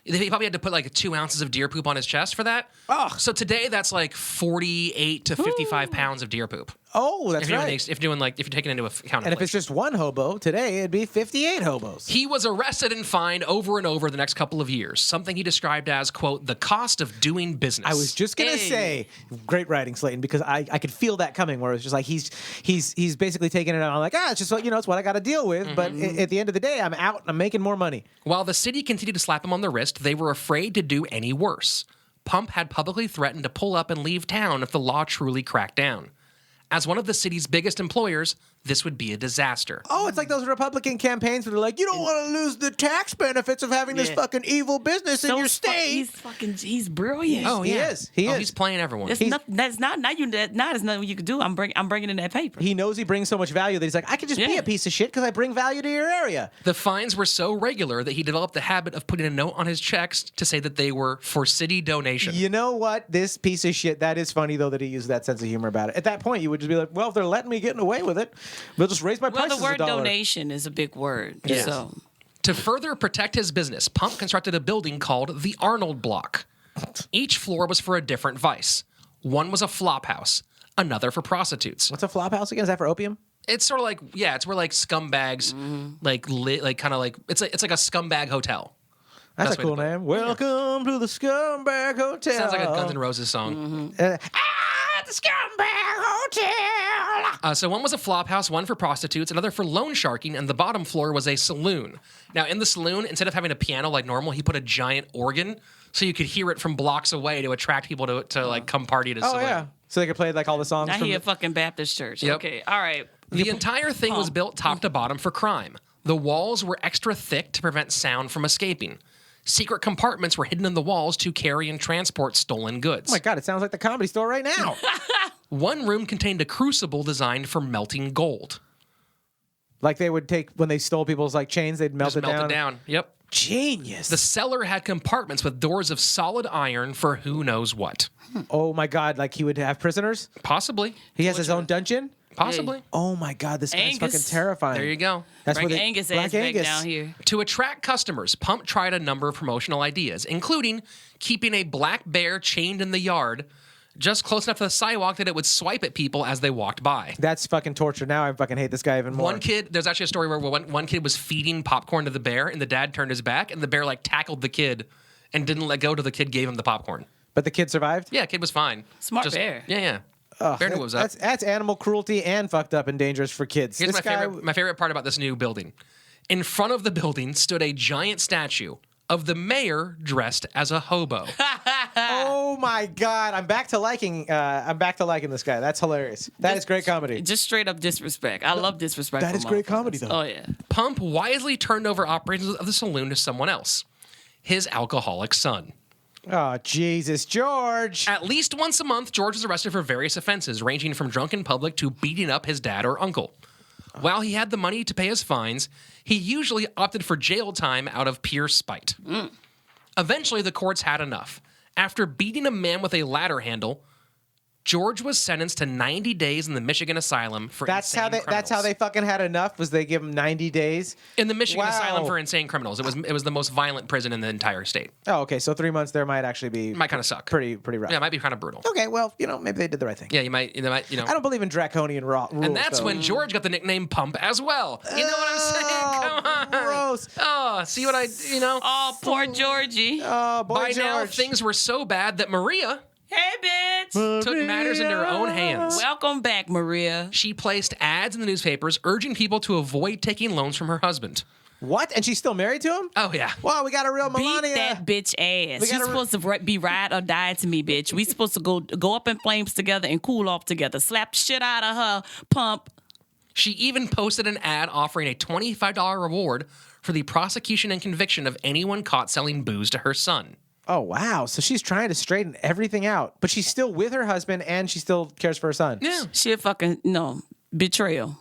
[SPEAKER 1] he probably had to put like 2 ounces of deer poop on his chest for that.
[SPEAKER 2] Ugh.
[SPEAKER 1] So today that's like 48 to 55 pounds of deer poop.
[SPEAKER 2] Oh, that's
[SPEAKER 1] If you're,
[SPEAKER 2] right.
[SPEAKER 1] if you're taking into account
[SPEAKER 2] And if it's
[SPEAKER 1] inflation.
[SPEAKER 2] just one hobo, today it'd be 58 hobos.
[SPEAKER 1] He was arrested and fined over and over the next couple of years, something he described as, quote, the cost of doing business.
[SPEAKER 2] I was just gonna say, great writing, Slaton, because I could feel that coming. Where it's just like he's basically taking it out. I'm like, it's just it's what I got to deal with. But at the end of the day, I'm out and I'm making more money.
[SPEAKER 1] While the city continued to slap him on the wrist, they were afraid to do any worse. Pump had publicly threatened to pull up and leave town if the law truly cracked down. As one of the city's biggest employers, this would be a disaster.
[SPEAKER 2] Oh, it's like those Republican campaigns where they're like, you don't want to lose the tax benefits of having this fucking evil business in your state.
[SPEAKER 4] He's brilliant.
[SPEAKER 2] Oh, he is. He is.
[SPEAKER 1] He's playing everyone.
[SPEAKER 4] That's not there's nothing you can do. I'm bringing in that paper.
[SPEAKER 2] He knows he brings so much value that he's like, I could just be a piece of shit because I bring value to your area.
[SPEAKER 1] The fines were so regular that he developed the habit of putting a note on his checks to say that they were for city donation.
[SPEAKER 2] You know what? This piece of shit, that is funny, though, that he used that sense of humor about it. At that point, you would just be like, well, if they're letting me getting away with it, they'll just raise my prices
[SPEAKER 4] the word
[SPEAKER 2] $1.
[SPEAKER 4] donation is a big word.
[SPEAKER 1] Yes.
[SPEAKER 4] So
[SPEAKER 1] To further protect his business, Pump constructed a building called the Arnold Block. Each floor was for a different vice. One was a flop house, another for prostitutes.
[SPEAKER 2] What's a flop house again? Is that for opium?
[SPEAKER 1] It's sort of like, it's where like scumbags, it's like a scumbag hotel.
[SPEAKER 2] That's
[SPEAKER 1] Best
[SPEAKER 2] a
[SPEAKER 1] way to
[SPEAKER 2] cool
[SPEAKER 1] put it.
[SPEAKER 2] name. Welcome to the Scumbag Hotel.
[SPEAKER 1] Sounds like a Guns N' Roses song.
[SPEAKER 2] The Scumbag Hotel.
[SPEAKER 1] So one was a flop house, one for prostitutes, another for loan sharking, and the bottom floor was a saloon. Now, in the saloon, instead of having a piano like normal, he put a giant organ so you could hear it from blocks away to attract people to like come party at his saloon.
[SPEAKER 2] Yeah. So they could play like all the songs
[SPEAKER 4] now
[SPEAKER 2] from
[SPEAKER 4] he a fucking Baptist church.
[SPEAKER 1] Yep.
[SPEAKER 4] Okay, all right.
[SPEAKER 1] The entire thing was built top to bottom for crime. The walls were extra thick to prevent sound from escaping. Secret compartments were hidden in the walls to carry and transport stolen goods.
[SPEAKER 2] Oh my God, it sounds like the Comedy Store right now.
[SPEAKER 1] One room contained a crucible designed for melting gold.
[SPEAKER 2] Like they would take, when they stole people's like chains, they'd melt
[SPEAKER 1] Just
[SPEAKER 2] it
[SPEAKER 1] melted down. Yep.
[SPEAKER 2] Genius.
[SPEAKER 1] The cellar had compartments with doors of solid iron for who knows what.
[SPEAKER 2] Oh my God, like he would have prisoners?
[SPEAKER 1] Possibly.
[SPEAKER 2] He has his own dungeon?
[SPEAKER 1] Possibly.
[SPEAKER 2] Oh my God, this guy's
[SPEAKER 4] Angus.
[SPEAKER 2] fucking terrifying.
[SPEAKER 1] There you go.
[SPEAKER 2] That's
[SPEAKER 4] Bring
[SPEAKER 2] where
[SPEAKER 4] Angus
[SPEAKER 2] Black
[SPEAKER 4] ass back
[SPEAKER 2] Angus.
[SPEAKER 4] down here.
[SPEAKER 1] To attract customers, Pump tried a number of promotional ideas, including keeping a black bear chained in the yard just close enough to the sidewalk that it would swipe at people as they walked by.
[SPEAKER 2] That's fucking torture. Now I fucking hate this guy even more.
[SPEAKER 1] One kid, there's actually a story where one kid was feeding popcorn to the bear, and the dad turned his back, and the bear like tackled the kid and didn't let go till the kid gave him the popcorn.
[SPEAKER 2] But the kid survived?
[SPEAKER 1] Yeah, kid was fine.
[SPEAKER 4] Smart bear.
[SPEAKER 1] Yeah. Bear knew what was up.
[SPEAKER 2] That's animal cruelty and fucked up and dangerous for kids.
[SPEAKER 1] Here's
[SPEAKER 2] This
[SPEAKER 1] my favorite part about this new building. In front of the building stood a giant statue of the mayor dressed as a hobo.
[SPEAKER 2] Oh my God! I'm back to liking this guy. That's hilarious. That is great comedy.
[SPEAKER 4] Just straight up disrespect. I love disrespect.
[SPEAKER 2] That is great comedy, though.
[SPEAKER 4] Oh yeah.
[SPEAKER 1] Pump wisely turned over operations of the saloon to someone else, his alcoholic son.
[SPEAKER 2] Oh Jesus, George!
[SPEAKER 1] At least once a month, George was arrested for various offenses, ranging from drunk in public to beating up his dad or uncle. While he had the money to pay his fines, he usually opted for jail time out of pure spite. Eventually, the courts had enough. After beating a man with a ladder handle, George was sentenced to 90 days in the Michigan asylum for insane criminals.
[SPEAKER 2] That's how they fucking had enough. Was they give him 90 days
[SPEAKER 1] in the Michigan
[SPEAKER 2] Wow.
[SPEAKER 1] asylum for insane criminals? It was the most violent prison in the entire state.
[SPEAKER 2] Oh, okay. So 3 months there might actually be
[SPEAKER 1] Might kind of suck.
[SPEAKER 2] pretty rough.
[SPEAKER 1] Yeah, it might be kind of brutal.
[SPEAKER 2] Okay, well, maybe they did the right thing.
[SPEAKER 1] Yeah, you might.
[SPEAKER 2] I don't believe in draconian rules.
[SPEAKER 1] And that's
[SPEAKER 2] though.
[SPEAKER 1] when George got the nickname Pump as well. You know what I'm saying? Come on.
[SPEAKER 2] Gross.
[SPEAKER 1] Oh, see what I.
[SPEAKER 4] Oh, poor Georgie.
[SPEAKER 2] Oh, boy,
[SPEAKER 1] By
[SPEAKER 2] George.
[SPEAKER 1] now, things were so bad that Maria
[SPEAKER 4] Hey, bitch.
[SPEAKER 1] took matters into her own hands.
[SPEAKER 4] Welcome back, Maria.
[SPEAKER 1] She placed ads in the newspapers urging people to avoid taking loans from her husband.
[SPEAKER 2] What? And she's still married to him?
[SPEAKER 1] Oh, yeah.
[SPEAKER 2] Wow, we got a real
[SPEAKER 4] Beat
[SPEAKER 2] Melania.
[SPEAKER 4] that bitch ass.
[SPEAKER 2] We
[SPEAKER 4] She's
[SPEAKER 2] gotta
[SPEAKER 4] supposed to be ride or die to me, bitch. We supposed to go up in flames together and cool off together. Slap the shit out of her, Pump.
[SPEAKER 1] She even posted an ad offering a $25 reward for the prosecution and conviction of anyone caught selling booze to her son.
[SPEAKER 2] Oh, wow. So she's trying to straighten everything out, but she's still with her husband and she still cares for her son.
[SPEAKER 1] Yeah.
[SPEAKER 4] She a fucking, betrayal.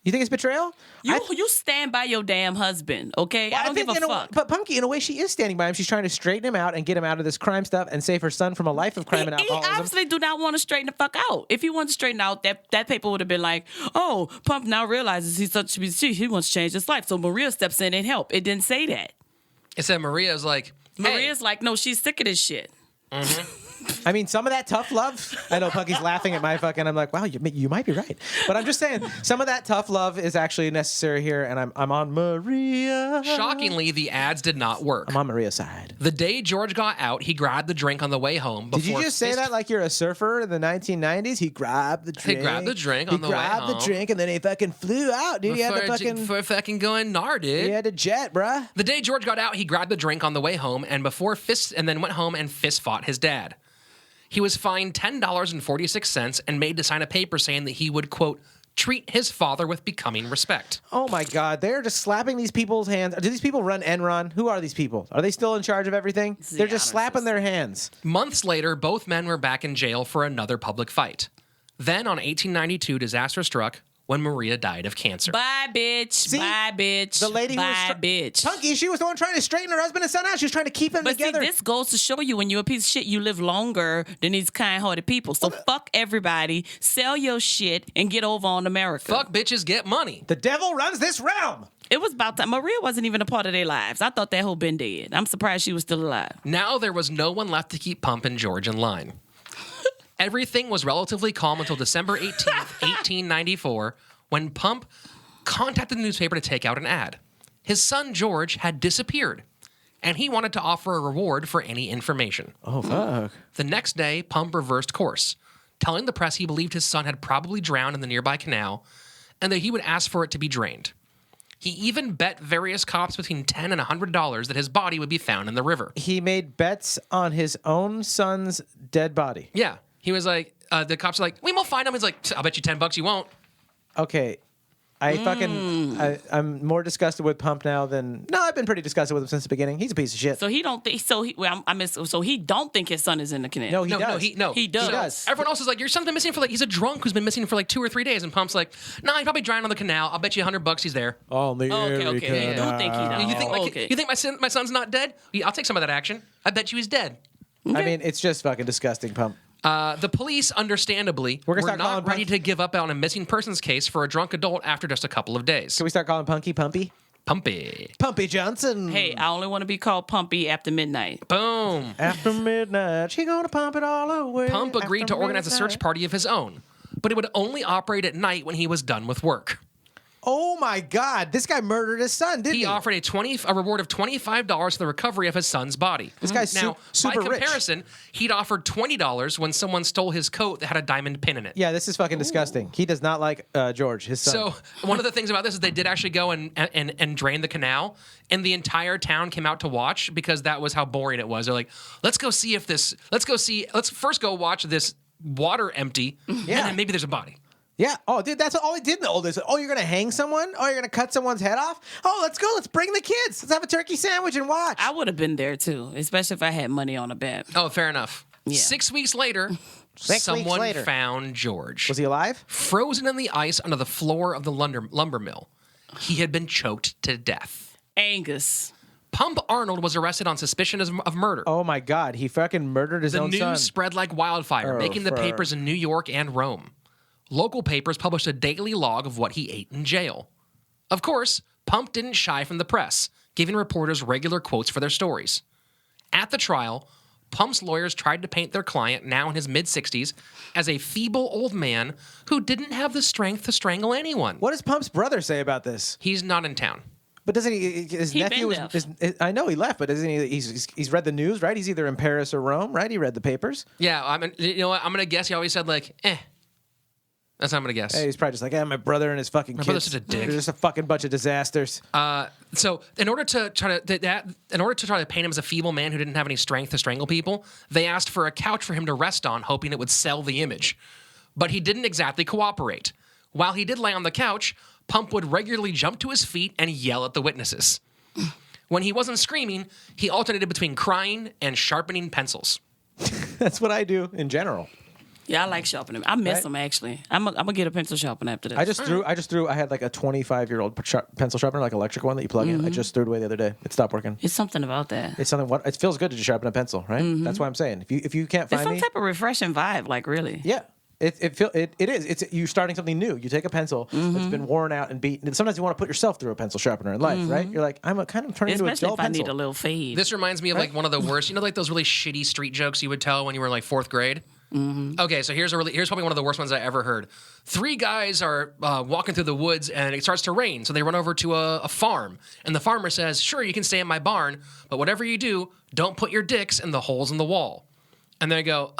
[SPEAKER 2] You think it's betrayal?
[SPEAKER 4] You stand by your damn husband, okay?
[SPEAKER 2] Well,
[SPEAKER 4] I don't give a fuck.
[SPEAKER 2] But Punkie, in a way, she is standing by him. She's trying to straighten him out and get him out of this crime stuff and save her son from a life of crime and alcoholism.
[SPEAKER 4] He obviously do not want to straighten the fuck out. If he wanted to straighten out, that paper would have been like, oh, Pump now realizes he wants to change his life. So Maria steps in and help. It didn't say that.
[SPEAKER 1] It said Maria's like, hey.
[SPEAKER 4] Maria's like, no, she's sick of this shit.
[SPEAKER 1] Mm-hmm.
[SPEAKER 2] I mean, some of that tough love. I know Punkie's laughing at my fucking. I'm like, wow, you might be right. But I'm just saying, some of that tough love is actually necessary here, and I'm on Maria.
[SPEAKER 1] Shockingly, the ads did not work.
[SPEAKER 2] I'm on Maria's side.
[SPEAKER 1] The day George got out, he grabbed the drink on the way home.
[SPEAKER 2] Did you just say that like you're a surfer in the 1990s? He grabbed the drink.
[SPEAKER 1] He grabbed the drink on the way home.
[SPEAKER 2] He grabbed the drink, and then he fucking flew out, dude. He had to
[SPEAKER 1] fucking going gnar, dude.
[SPEAKER 2] He had to jet, bruh.
[SPEAKER 1] The day George got out, he grabbed the drink on the way home, and then went home and fist fought his dad. He was fined $10.46 and made to sign a paper saying that he would, quote, treat his father with becoming respect.
[SPEAKER 2] Oh, my God. They're just slapping these people's hands. Do these people run Enron? Who are these people? Are they still in charge of everything? They're just slapping their hands.
[SPEAKER 1] Months later, both men were back in jail for another public fight. Then, on 1892, disaster struck when Maria died of cancer.
[SPEAKER 4] Bye, bitch.
[SPEAKER 2] See?
[SPEAKER 4] Bye, bitch.
[SPEAKER 2] The lady
[SPEAKER 4] Bye,
[SPEAKER 2] who was
[SPEAKER 4] bitch.
[SPEAKER 2] Punkie, she was the one trying to straighten her husband and son out. She was trying to keep them together.
[SPEAKER 4] See, this goes to show you when you're a piece of shit, you live longer than these kind-hearted people. So fuck everybody, sell your shit, and get over on America.
[SPEAKER 1] Fuck bitches, get money.
[SPEAKER 2] The devil runs this realm.
[SPEAKER 4] It was about time. Maria wasn't even a part of their lives. I thought that whole been dead. I'm surprised she was still alive.
[SPEAKER 1] Now there was no one left to keep Pump and George in line. Everything was relatively calm until December 18th, 1894, when Pump contacted the newspaper to take out an ad. His son, George, had disappeared, and he wanted to offer a reward for any information.
[SPEAKER 2] Oh, fuck.
[SPEAKER 1] The next day, Pump reversed course, telling the press he believed his son had probably drowned in the nearby canal and that he would ask for it to be drained. He even bet various cops between $10 and $100 that his body would be found in the river.
[SPEAKER 2] He made bets on his own son's dead body.
[SPEAKER 1] Yeah. He was like, the cops are like, we won't find him. He's like, I'll bet you $10 you won't.
[SPEAKER 2] Okay. I'm more disgusted with Pump now than... No, I've been pretty disgusted with him since the beginning. He's a piece of shit.
[SPEAKER 4] So he don't think... So he don't think his son is in the canal.
[SPEAKER 2] No, he does.
[SPEAKER 4] He does.
[SPEAKER 2] He does.
[SPEAKER 1] Everyone else is like, your son's been missing for he's a drunk who's been missing for 2 or 3 days. And Pump's like, nah, he probably drowned on the canal. I'll bet you $100 he's there.
[SPEAKER 4] Okay. You think he does.
[SPEAKER 1] You think my son's not dead? Yeah, I'll take some of that action. I bet you he's dead.
[SPEAKER 4] Okay.
[SPEAKER 2] I mean, it's just fucking disgusting, Pump.
[SPEAKER 1] The police, understandably, were not ready to give up on a missing persons case for a drunk adult after just a couple of days.
[SPEAKER 2] Can we start calling Punkie Pumpy? Punkie Johnson.
[SPEAKER 4] Hey, I only want to be called Pumpy after midnight.
[SPEAKER 1] Boom.
[SPEAKER 2] After midnight, she gonna pump it all away.
[SPEAKER 1] Pump agreed to organize a search party of his own, but it would only operate at night when he was done with work.
[SPEAKER 2] Oh my God! This guy murdered his son, didn't he?
[SPEAKER 1] He offered a reward of $25 for the recovery of his son's body.
[SPEAKER 2] This guy's
[SPEAKER 1] now,
[SPEAKER 2] super
[SPEAKER 1] by comparison, he'd offered $20 when someone stole his coat that had a diamond pin in it.
[SPEAKER 2] Yeah, this is fucking disgusting. He does not like George, his son.
[SPEAKER 1] So one of the things about this is they did actually go and drain the canal, and the entire town came out to watch because that was how boring it was. They're like, let's first go watch this water empty, and then maybe there's a body.
[SPEAKER 2] Yeah. Oh, dude, that's all he did in the old days. Oh, you're going to hang someone? Oh, you're going to cut someone's head off? Oh, let's go. Let's bring the kids. Let's have a turkey sandwich and watch.
[SPEAKER 4] I would have been there, too, especially if I had money on a bet.
[SPEAKER 1] Oh, fair enough.
[SPEAKER 4] Yeah.
[SPEAKER 1] 6 weeks later, someone found George.
[SPEAKER 2] Was he alive?
[SPEAKER 1] Frozen in the ice under the floor of the lumber mill. He had been choked to death.
[SPEAKER 4] Angus.
[SPEAKER 1] Pump Arnold was arrested on suspicion of murder.
[SPEAKER 2] Oh, my God. He fucking murdered his own son.
[SPEAKER 1] The news spread like wildfire, making the papers in New York and Rome. Local papers published a daily log of what he ate in jail. Of course, Pump didn't shy from the press, giving reporters regular quotes for their stories. At the trial, Pump's lawyers tried to paint their client, now in his mid-60s, as a feeble old man who didn't have the strength to strangle anyone.
[SPEAKER 2] What does Pump's brother say about this?
[SPEAKER 1] He's not in town.
[SPEAKER 2] But doesn't he? His nephew was. I know he left, but isn't he? He's read the news, right? He's either in Paris or Rome, right? He read the papers.
[SPEAKER 1] Yeah, you know what? I'm gonna guess he always said like, eh. That's what I'm gonna guess.
[SPEAKER 2] Hey, he's probably just like, my brother and his fucking kids.
[SPEAKER 1] Brother's such a dick.
[SPEAKER 2] They're just a fucking bunch of disasters.
[SPEAKER 1] So in order to try to paint him as a feeble man who didn't have any strength to strangle people, they asked for a couch for him to rest on, hoping it would sell the image. But he didn't exactly cooperate. While he did lay on the couch, Pump would regularly jump to his feet and yell at the witnesses. When he wasn't screaming, he alternated between crying and sharpening pencils.
[SPEAKER 2] That's what I do in general.
[SPEAKER 4] Yeah, I like sharpening. I miss them actually. I'm gonna get a pencil sharpener after this.
[SPEAKER 2] I just threw. I had like a 25-year-old pencil sharpener, like electric one that you plug in. I just threw it away the other day. It stopped working.
[SPEAKER 4] It's something about that.
[SPEAKER 2] It's something. It feels good to just sharpen a pencil, right? That's what I'm saying. If you can't
[SPEAKER 4] It's
[SPEAKER 2] find
[SPEAKER 4] some
[SPEAKER 2] me,
[SPEAKER 4] type of refreshing vibe, like really.
[SPEAKER 2] yeah. It is. It's you starting something new. You take a pencil that's been worn out and beaten. Sometimes you want to put yourself through a pencil sharpener in life, right? You're like, I'm kind of turning into a
[SPEAKER 4] Especially
[SPEAKER 2] dull
[SPEAKER 4] if I
[SPEAKER 2] pencil.
[SPEAKER 4] need a little fade.
[SPEAKER 1] This reminds me of like one of the worst, like those really shitty street jokes you would tell when you were in like 4th grade. Okay, so here's probably one of the worst ones I ever heard. 3 guys are walking through the woods and it starts to rain, so they run over to a farm, and the farmer says, "Sure, you can stay in my barn, but whatever you do, don't put your dicks in the holes in the wall." And they go,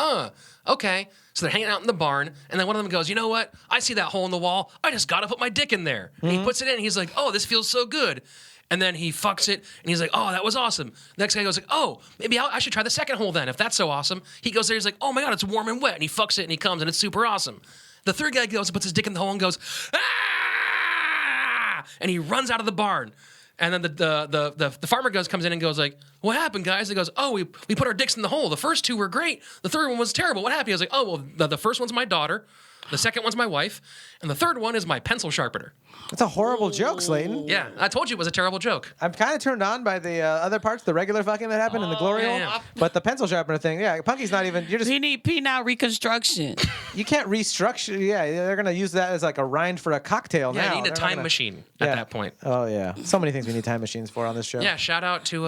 [SPEAKER 1] okay. So they're hanging out in the barn, and then one of them goes, "You know what? I see that hole in the wall. I just gotta put my dick in there." And he puts it in, and he's like, "Oh, this feels so good." And then he fucks it, and he's like, "Oh, that was awesome." The next guy goes like, "Oh, maybe I should try the second hole then, if that's so awesome." He goes there, he's like, "Oh my God, it's warm and wet." And he fucks it, and he comes, and it's super awesome. The third guy goes and puts his dick in the hole and goes, "Ah!" And he runs out of the barn. And then the farmer comes in and goes like, "What happened, guys?" He goes, "Oh, we put our dicks in the hole. The first 2 were great. The third one was terrible. What happened?" He was like, "Oh, well, the first one's my daughter. The second one's my wife. And the third one is my pencil sharpener."
[SPEAKER 2] That's a horrible joke, Slaton.
[SPEAKER 1] Yeah, I told you it was a terrible joke.
[SPEAKER 2] I'm kind of turned on by the other parts, the regular fucking that happened in the glory hole.
[SPEAKER 1] yeah.
[SPEAKER 2] But the pencil sharpener thing, yeah, Punkie's not even. You're just.
[SPEAKER 4] We need penile reconstruction.
[SPEAKER 2] You can't restructure. Yeah, they're gonna use that as like a rind for a cocktail
[SPEAKER 1] Yeah,
[SPEAKER 2] now.
[SPEAKER 1] I need a
[SPEAKER 2] They're not
[SPEAKER 1] time
[SPEAKER 2] gonna-
[SPEAKER 1] machine
[SPEAKER 2] Yeah.
[SPEAKER 1] at that point.
[SPEAKER 2] Oh yeah, so many things we need time machines for on this show.
[SPEAKER 1] Yeah, shout out to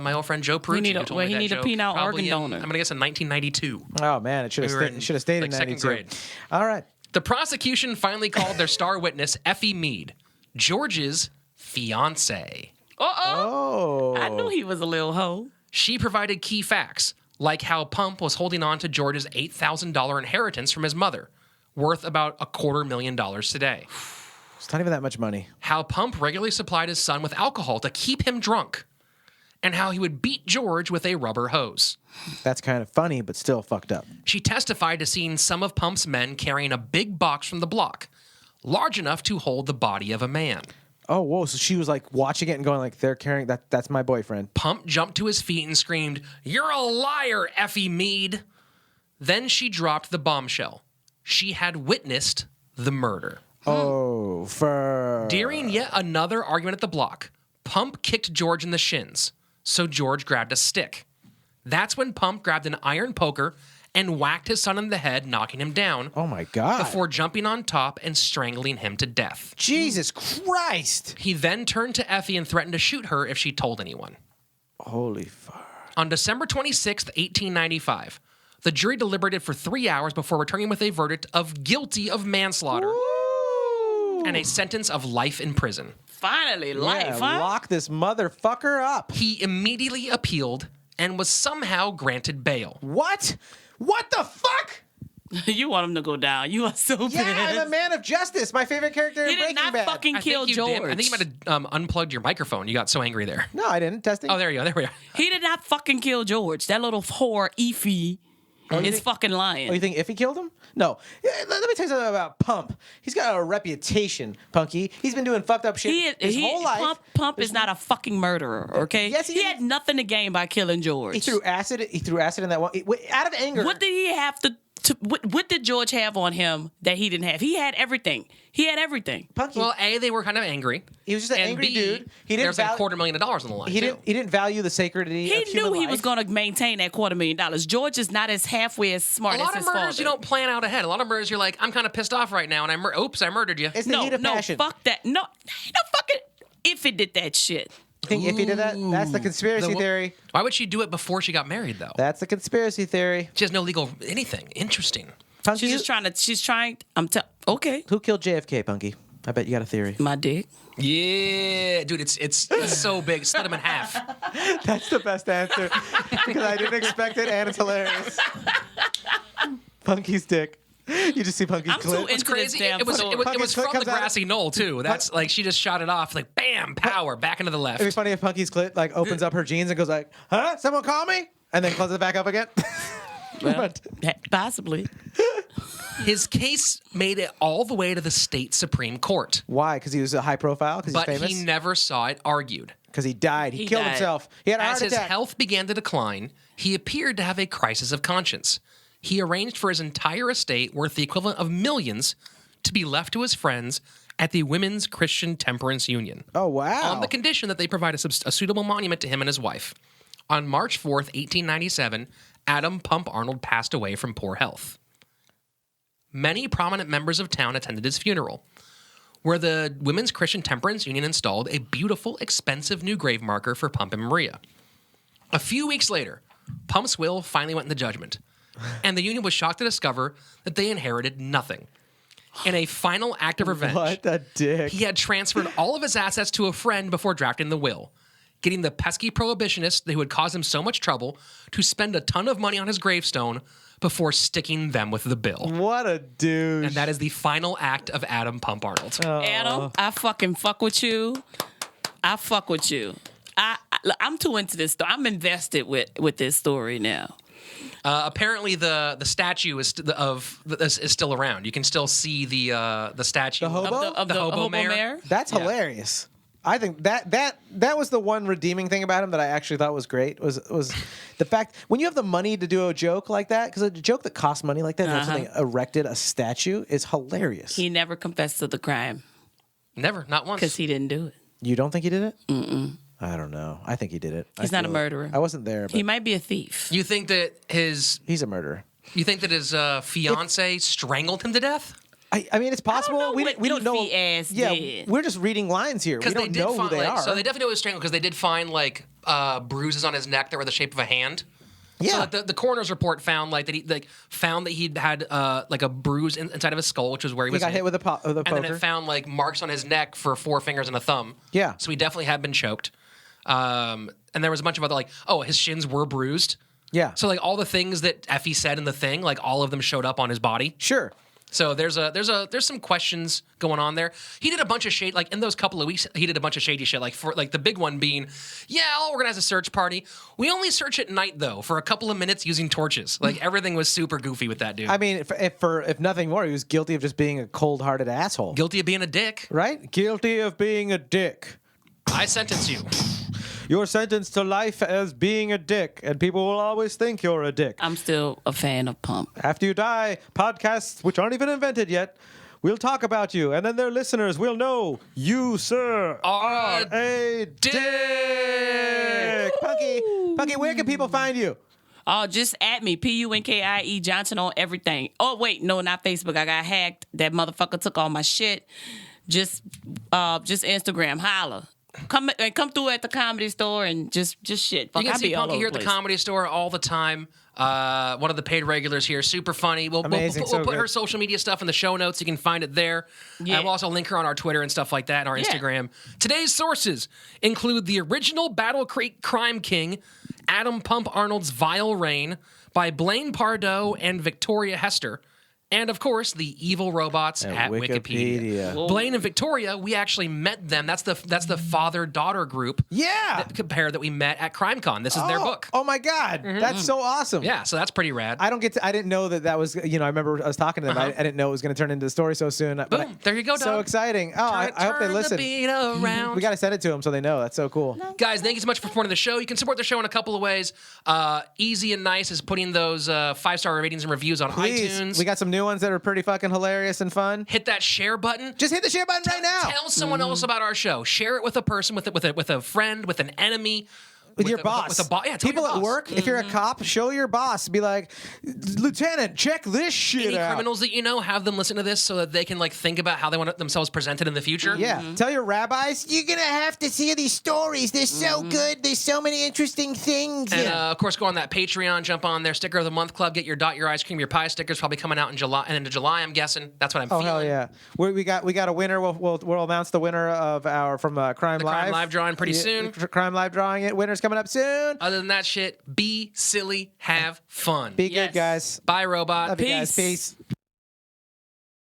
[SPEAKER 1] my old friend Joe Perucci.
[SPEAKER 4] need a-
[SPEAKER 1] who told
[SPEAKER 4] well,
[SPEAKER 1] me
[SPEAKER 4] he
[SPEAKER 1] that
[SPEAKER 4] need a
[SPEAKER 1] joke
[SPEAKER 4] penile
[SPEAKER 1] probably
[SPEAKER 4] organ donor.
[SPEAKER 1] I'm gonna guess in 1992.
[SPEAKER 2] Oh man, it should
[SPEAKER 1] We were in,
[SPEAKER 2] have stayed
[SPEAKER 1] like,
[SPEAKER 2] in
[SPEAKER 1] second
[SPEAKER 2] 92.
[SPEAKER 1] grade.
[SPEAKER 2] All right.
[SPEAKER 1] The prosecution finally called their star witness, Effie Mead, George's fiance.
[SPEAKER 2] Oh.
[SPEAKER 4] I knew he was a little hoe.
[SPEAKER 1] She provided key facts, like how Pump was holding on to George's $8,000 inheritance from his mother, worth about $250,000 today.
[SPEAKER 2] It's not even that much money.
[SPEAKER 1] How Pump regularly supplied his son with alcohol to keep him drunk, and how he would beat George with a rubber hose.
[SPEAKER 2] That's kind of funny, but still fucked up.
[SPEAKER 1] She testified to seeing some of Pump's men carrying a big box from the block, large enough to hold the body of a man.
[SPEAKER 2] Oh, whoa. So she was like watching it and going like, they're carrying that. That's my boyfriend.
[SPEAKER 1] Pump jumped to his feet and screamed, "You're a liar, Effie Mead." Then she dropped the bombshell. She had witnessed the murder.
[SPEAKER 2] Oh,
[SPEAKER 1] During yet another argument at the block, Pump kicked George in the shins, so George grabbed a stick. That's when Pump grabbed an iron poker and whacked his son in the head, knocking him down,
[SPEAKER 2] Oh my God.
[SPEAKER 1] before jumping on top and strangling him to death.
[SPEAKER 2] Jesus Christ.
[SPEAKER 1] He then turned to Effie and threatened to shoot her if she told anyone.
[SPEAKER 2] Holy fuck.
[SPEAKER 1] On December 26th, 1895, the jury deliberated for 3 hours before returning with a verdict of guilty of manslaughter and a sentence of life in prison.
[SPEAKER 4] Finally, life, huh?
[SPEAKER 2] Lock this motherfucker up.
[SPEAKER 1] He immediately appealed and was somehow granted bail.
[SPEAKER 2] What? What the fuck?
[SPEAKER 4] You want him to go down. You are so
[SPEAKER 2] Yeah,
[SPEAKER 4] bad.
[SPEAKER 2] I'm a man of justice. My favorite character
[SPEAKER 4] He
[SPEAKER 2] in
[SPEAKER 4] did
[SPEAKER 2] Breaking
[SPEAKER 4] not
[SPEAKER 2] Bad.
[SPEAKER 4] fucking
[SPEAKER 1] I
[SPEAKER 4] kill
[SPEAKER 1] think you
[SPEAKER 4] George.
[SPEAKER 1] did. I think you might have unplugged your microphone. You got so angry there.
[SPEAKER 2] No, I didn't. Testing.
[SPEAKER 1] Oh, there you go. There we are.
[SPEAKER 4] He did not fucking kill George. That little whore, Effie, is fucking lying.
[SPEAKER 2] Oh, you think Iffy killed him? No. Yeah, let me tell you something about Pump. He's got a reputation, Punkie. He's been doing fucked up shit his whole life.
[SPEAKER 4] Pump is not a fucking murderer, okay?
[SPEAKER 2] Yes, he is.
[SPEAKER 4] had nothing to gain by killing George.
[SPEAKER 2] He threw acid in that one out of anger.
[SPEAKER 4] What did he have what did George have on him that he didn't have? He had everything.
[SPEAKER 2] Punkie.
[SPEAKER 1] Well, A, they were kind of angry.
[SPEAKER 2] He was just an
[SPEAKER 1] and
[SPEAKER 2] angry
[SPEAKER 1] B,
[SPEAKER 2] dude. He didn't
[SPEAKER 1] there's like $250,000 on the line.
[SPEAKER 2] he
[SPEAKER 1] too.
[SPEAKER 2] didn't value the sacredity
[SPEAKER 4] He
[SPEAKER 2] of human
[SPEAKER 4] knew he
[SPEAKER 2] life.
[SPEAKER 4] was going to maintain that $250,000. George is not as halfway as smart
[SPEAKER 1] A
[SPEAKER 4] as
[SPEAKER 1] lot of
[SPEAKER 4] his
[SPEAKER 1] murders
[SPEAKER 4] father.
[SPEAKER 1] you don't plan out ahead. A lot of murders you're like, I'm kind of pissed off right now, and I murdered you.
[SPEAKER 2] It's the heat of passion.
[SPEAKER 4] Fuck that. No, fucking if it did that shit.
[SPEAKER 2] Think Iffy did that? That's the conspiracy theory.
[SPEAKER 1] Why would she do it before she got married, though?
[SPEAKER 2] That's the conspiracy theory.
[SPEAKER 1] She has no legal anything. Interesting.
[SPEAKER 2] Punkie,
[SPEAKER 4] She's trying. Okay.
[SPEAKER 2] who killed JFK, Punkie? I bet you got a theory.
[SPEAKER 4] My dick.
[SPEAKER 1] Yeah, dude, it's so big. Split him in half.
[SPEAKER 2] That's the best answer because I didn't expect it and it's hilarious. Punkie's dick. You just see Punkie's
[SPEAKER 4] I'm too
[SPEAKER 2] clit.
[SPEAKER 4] into
[SPEAKER 1] It's crazy.
[SPEAKER 4] this damn
[SPEAKER 1] It was
[SPEAKER 4] story.
[SPEAKER 1] from the
[SPEAKER 2] comes out-
[SPEAKER 1] grassy knoll too. That's like she just shot it off. Like bam, power back into the left.
[SPEAKER 2] It'd be funny if Punkie's clit like opens up her jeans and goes like, "Huh? Someone call me?" and then closes it back up again.
[SPEAKER 4] Well, possibly.
[SPEAKER 1] His case made it all the way to the state Supreme Court,
[SPEAKER 2] Why? Because he was a high profile? Because he's
[SPEAKER 1] but
[SPEAKER 2] famous?
[SPEAKER 1] he never saw it argued.
[SPEAKER 2] because he died. He killed
[SPEAKER 4] died.
[SPEAKER 2] himself. He had a
[SPEAKER 1] As
[SPEAKER 2] heart
[SPEAKER 1] his
[SPEAKER 2] attack.
[SPEAKER 1] health began to decline, he appeared to have a crisis of conscience. He arranged for his entire estate, worth the equivalent of millions, to be left to his friends at the Women's Christian Temperance Union.
[SPEAKER 2] Oh, wow.
[SPEAKER 1] On the condition that they provide a suitable monument to him and his wife. On March 4th, 1897, Adam Pump Arnold passed away from poor health. Many prominent members of town attended his funeral, where the Women's Christian Temperance Union installed a beautiful, expensive new grave marker for Pump and Maria. A few weeks later, Pump's will finally went into judgment, and the union was shocked to discover that they inherited nothing. In a final act of revenge,
[SPEAKER 2] What a dick.
[SPEAKER 1] he had transferred all of his assets to a friend before drafting the will, getting the pesky prohibitionist who had caused him so much trouble to spend a ton of money on his gravestone before sticking them with the bill.
[SPEAKER 2] What a douche.
[SPEAKER 1] And that is the final act of Adam Pump Arnold.
[SPEAKER 4] Adam, I fucking fuck with you. I fuck with you. I'm too into this story. I'm invested with this story now.
[SPEAKER 1] Apparently, the statue is still around. You can still see the statue.
[SPEAKER 2] The hobo?
[SPEAKER 4] Of the hobo mayor?
[SPEAKER 2] That's
[SPEAKER 1] Yeah.
[SPEAKER 2] hilarious. I think that was the one redeeming thing about him that I actually thought was great was the fact when you have the money to do a joke like that, because a joke that costs money like that, and have something erected, a statue, is hilarious.
[SPEAKER 4] He never confessed to the crime
[SPEAKER 1] Never, not once.
[SPEAKER 4] because he didn't do it.
[SPEAKER 2] You don't think he did it? Mm-mm. I don't know. I think he did it.
[SPEAKER 4] He's not a murderer.
[SPEAKER 2] I wasn't there, but
[SPEAKER 4] He might be a thief.
[SPEAKER 1] You think that his
[SPEAKER 2] he's a murderer.
[SPEAKER 1] fiance strangled him to death?
[SPEAKER 2] I mean, it's possible.
[SPEAKER 4] know
[SPEAKER 2] We
[SPEAKER 4] what
[SPEAKER 2] don't know.
[SPEAKER 4] beefy ass
[SPEAKER 2] Yeah,
[SPEAKER 4] did.
[SPEAKER 2] we're just reading lines here. We
[SPEAKER 1] Because they
[SPEAKER 2] don't
[SPEAKER 1] did
[SPEAKER 2] know who
[SPEAKER 1] find
[SPEAKER 2] they are.
[SPEAKER 1] So they definitely know it was strangled because they did find bruises on his neck that were the shape of a hand.
[SPEAKER 2] yeah.
[SPEAKER 1] So the coroner's report found that he'd had a bruise inside of his skull, which was where he
[SPEAKER 2] he
[SPEAKER 1] was
[SPEAKER 2] got hit with a poker.
[SPEAKER 1] and then it found marks on his neck for 4 fingers and a thumb.
[SPEAKER 2] Yeah.
[SPEAKER 1] So he definitely had been choked. And there was a bunch of other his shins were bruised.
[SPEAKER 2] Yeah.
[SPEAKER 1] So all the things that Effie said in the thing, all of them showed up on his body.
[SPEAKER 2] Sure.
[SPEAKER 1] So there's some questions going on there. He did a bunch of shade in those couple of weeks. He did a bunch of shady shit. The big one being, I'll organize a search party. We only search at night though for a couple of minutes using torches. Everything was super goofy with that dude.
[SPEAKER 2] I mean, if nothing more, he was guilty of just being a cold-hearted asshole.
[SPEAKER 1] Guilty of being a dick.
[SPEAKER 2] Right? Guilty of being a dick.
[SPEAKER 1] I sentence you.
[SPEAKER 2] You're sentenced to life as being a dick, and people will always think you're a dick.
[SPEAKER 4] I'm still a fan of Pump.
[SPEAKER 2] After you die, podcasts, which aren't even invented yet, will talk about you, and then their listeners will know you, sir,
[SPEAKER 1] Are
[SPEAKER 2] a dick. Punkie, where can people find you?
[SPEAKER 4] Oh, just at me, Punkie Johnson on everything. Oh, wait, no, not Facebook. I got hacked. That motherfucker took all my shit. Just Instagram, holla. Come through at the Comedy Store and just shit. Fuck,
[SPEAKER 1] You can
[SPEAKER 4] I
[SPEAKER 1] see
[SPEAKER 4] be all
[SPEAKER 1] Punkie
[SPEAKER 4] over
[SPEAKER 1] here at
[SPEAKER 4] the
[SPEAKER 1] the
[SPEAKER 4] place.
[SPEAKER 1] Comedy Store all the time. One of the paid regulars here, super funny. We'll
[SPEAKER 2] Amazing,
[SPEAKER 1] put
[SPEAKER 2] so
[SPEAKER 1] her
[SPEAKER 2] good.
[SPEAKER 1] social media stuff in the show notes. You can find it there.
[SPEAKER 4] Yeah.
[SPEAKER 1] We'll also link her on our Twitter and stuff like that, and our
[SPEAKER 4] Yeah.
[SPEAKER 1] Instagram. Today's sources include the original Battle Creek Crime King, Adam Pump Arnold's Vile Reign by Blaine Pardoe and Victoria Hester. And, of course, the evil robots at Wikipedia.
[SPEAKER 2] Wikipedia.
[SPEAKER 1] Blaine and Victoria, we actually met them. That's the father-daughter group
[SPEAKER 2] Yeah.
[SPEAKER 1] that we met at CrimeCon. This is their book.
[SPEAKER 2] Oh my God, that's so awesome.
[SPEAKER 1] Yeah, so that's pretty rad.
[SPEAKER 2] I didn't know that was, I remember I was talking to them. I didn't know it was going to turn into the story so soon. But
[SPEAKER 1] Boom, there you go,
[SPEAKER 2] So
[SPEAKER 1] dog.
[SPEAKER 2] exciting. Oh, I hope they
[SPEAKER 1] Turn
[SPEAKER 2] listen.
[SPEAKER 1] the beat around.
[SPEAKER 2] We got to send it to them so they know. That's so cool.
[SPEAKER 1] Guys, thank you so much for supporting the show. You can support the show in a couple of ways. Easy and Nice is putting those 5-star ratings and reviews on
[SPEAKER 2] Please,
[SPEAKER 1] iTunes.
[SPEAKER 2] we got some new ones that are pretty fucking hilarious and fun.
[SPEAKER 1] Hit that share button.
[SPEAKER 2] Just hit the share button right now.
[SPEAKER 1] Tell someone else about our show. Share it with a person, with a friend, with an enemy.
[SPEAKER 2] With your boss.
[SPEAKER 1] With a boss. Yeah, tell
[SPEAKER 2] people
[SPEAKER 1] your
[SPEAKER 2] at
[SPEAKER 1] boss.
[SPEAKER 2] work, if you're a cop, show your boss. Be like, Lieutenant, check this shit
[SPEAKER 1] Any
[SPEAKER 2] out.
[SPEAKER 1] criminals that you know, have them listen to this so that they can think about how they want themselves presented in the future.
[SPEAKER 2] Yeah. Tell your rabbis, you're going to have to see these stories. They're so good. There's so many interesting things.
[SPEAKER 1] And of course, go on that Patreon, jump on their Sticker of the Month Club, get your Dot Your Ice Cream, Your Pie stickers probably coming out in July and into July. I'm guessing that's what I'm
[SPEAKER 2] Oh
[SPEAKER 1] feeling.
[SPEAKER 2] hell yeah! We got a winner. We'll announce the winner of our from Crime
[SPEAKER 1] The
[SPEAKER 2] Live.
[SPEAKER 1] Crime Live drawing pretty
[SPEAKER 2] Yeah,
[SPEAKER 1] soon.
[SPEAKER 2] Crime Live drawing it. Winner's coming up soon.
[SPEAKER 1] Other than that shit, be silly, have fun.
[SPEAKER 2] Be
[SPEAKER 4] Yes.
[SPEAKER 2] good, guys.
[SPEAKER 1] Bye, robot.
[SPEAKER 2] Love you guys.
[SPEAKER 4] Peace.
[SPEAKER 2] Peace.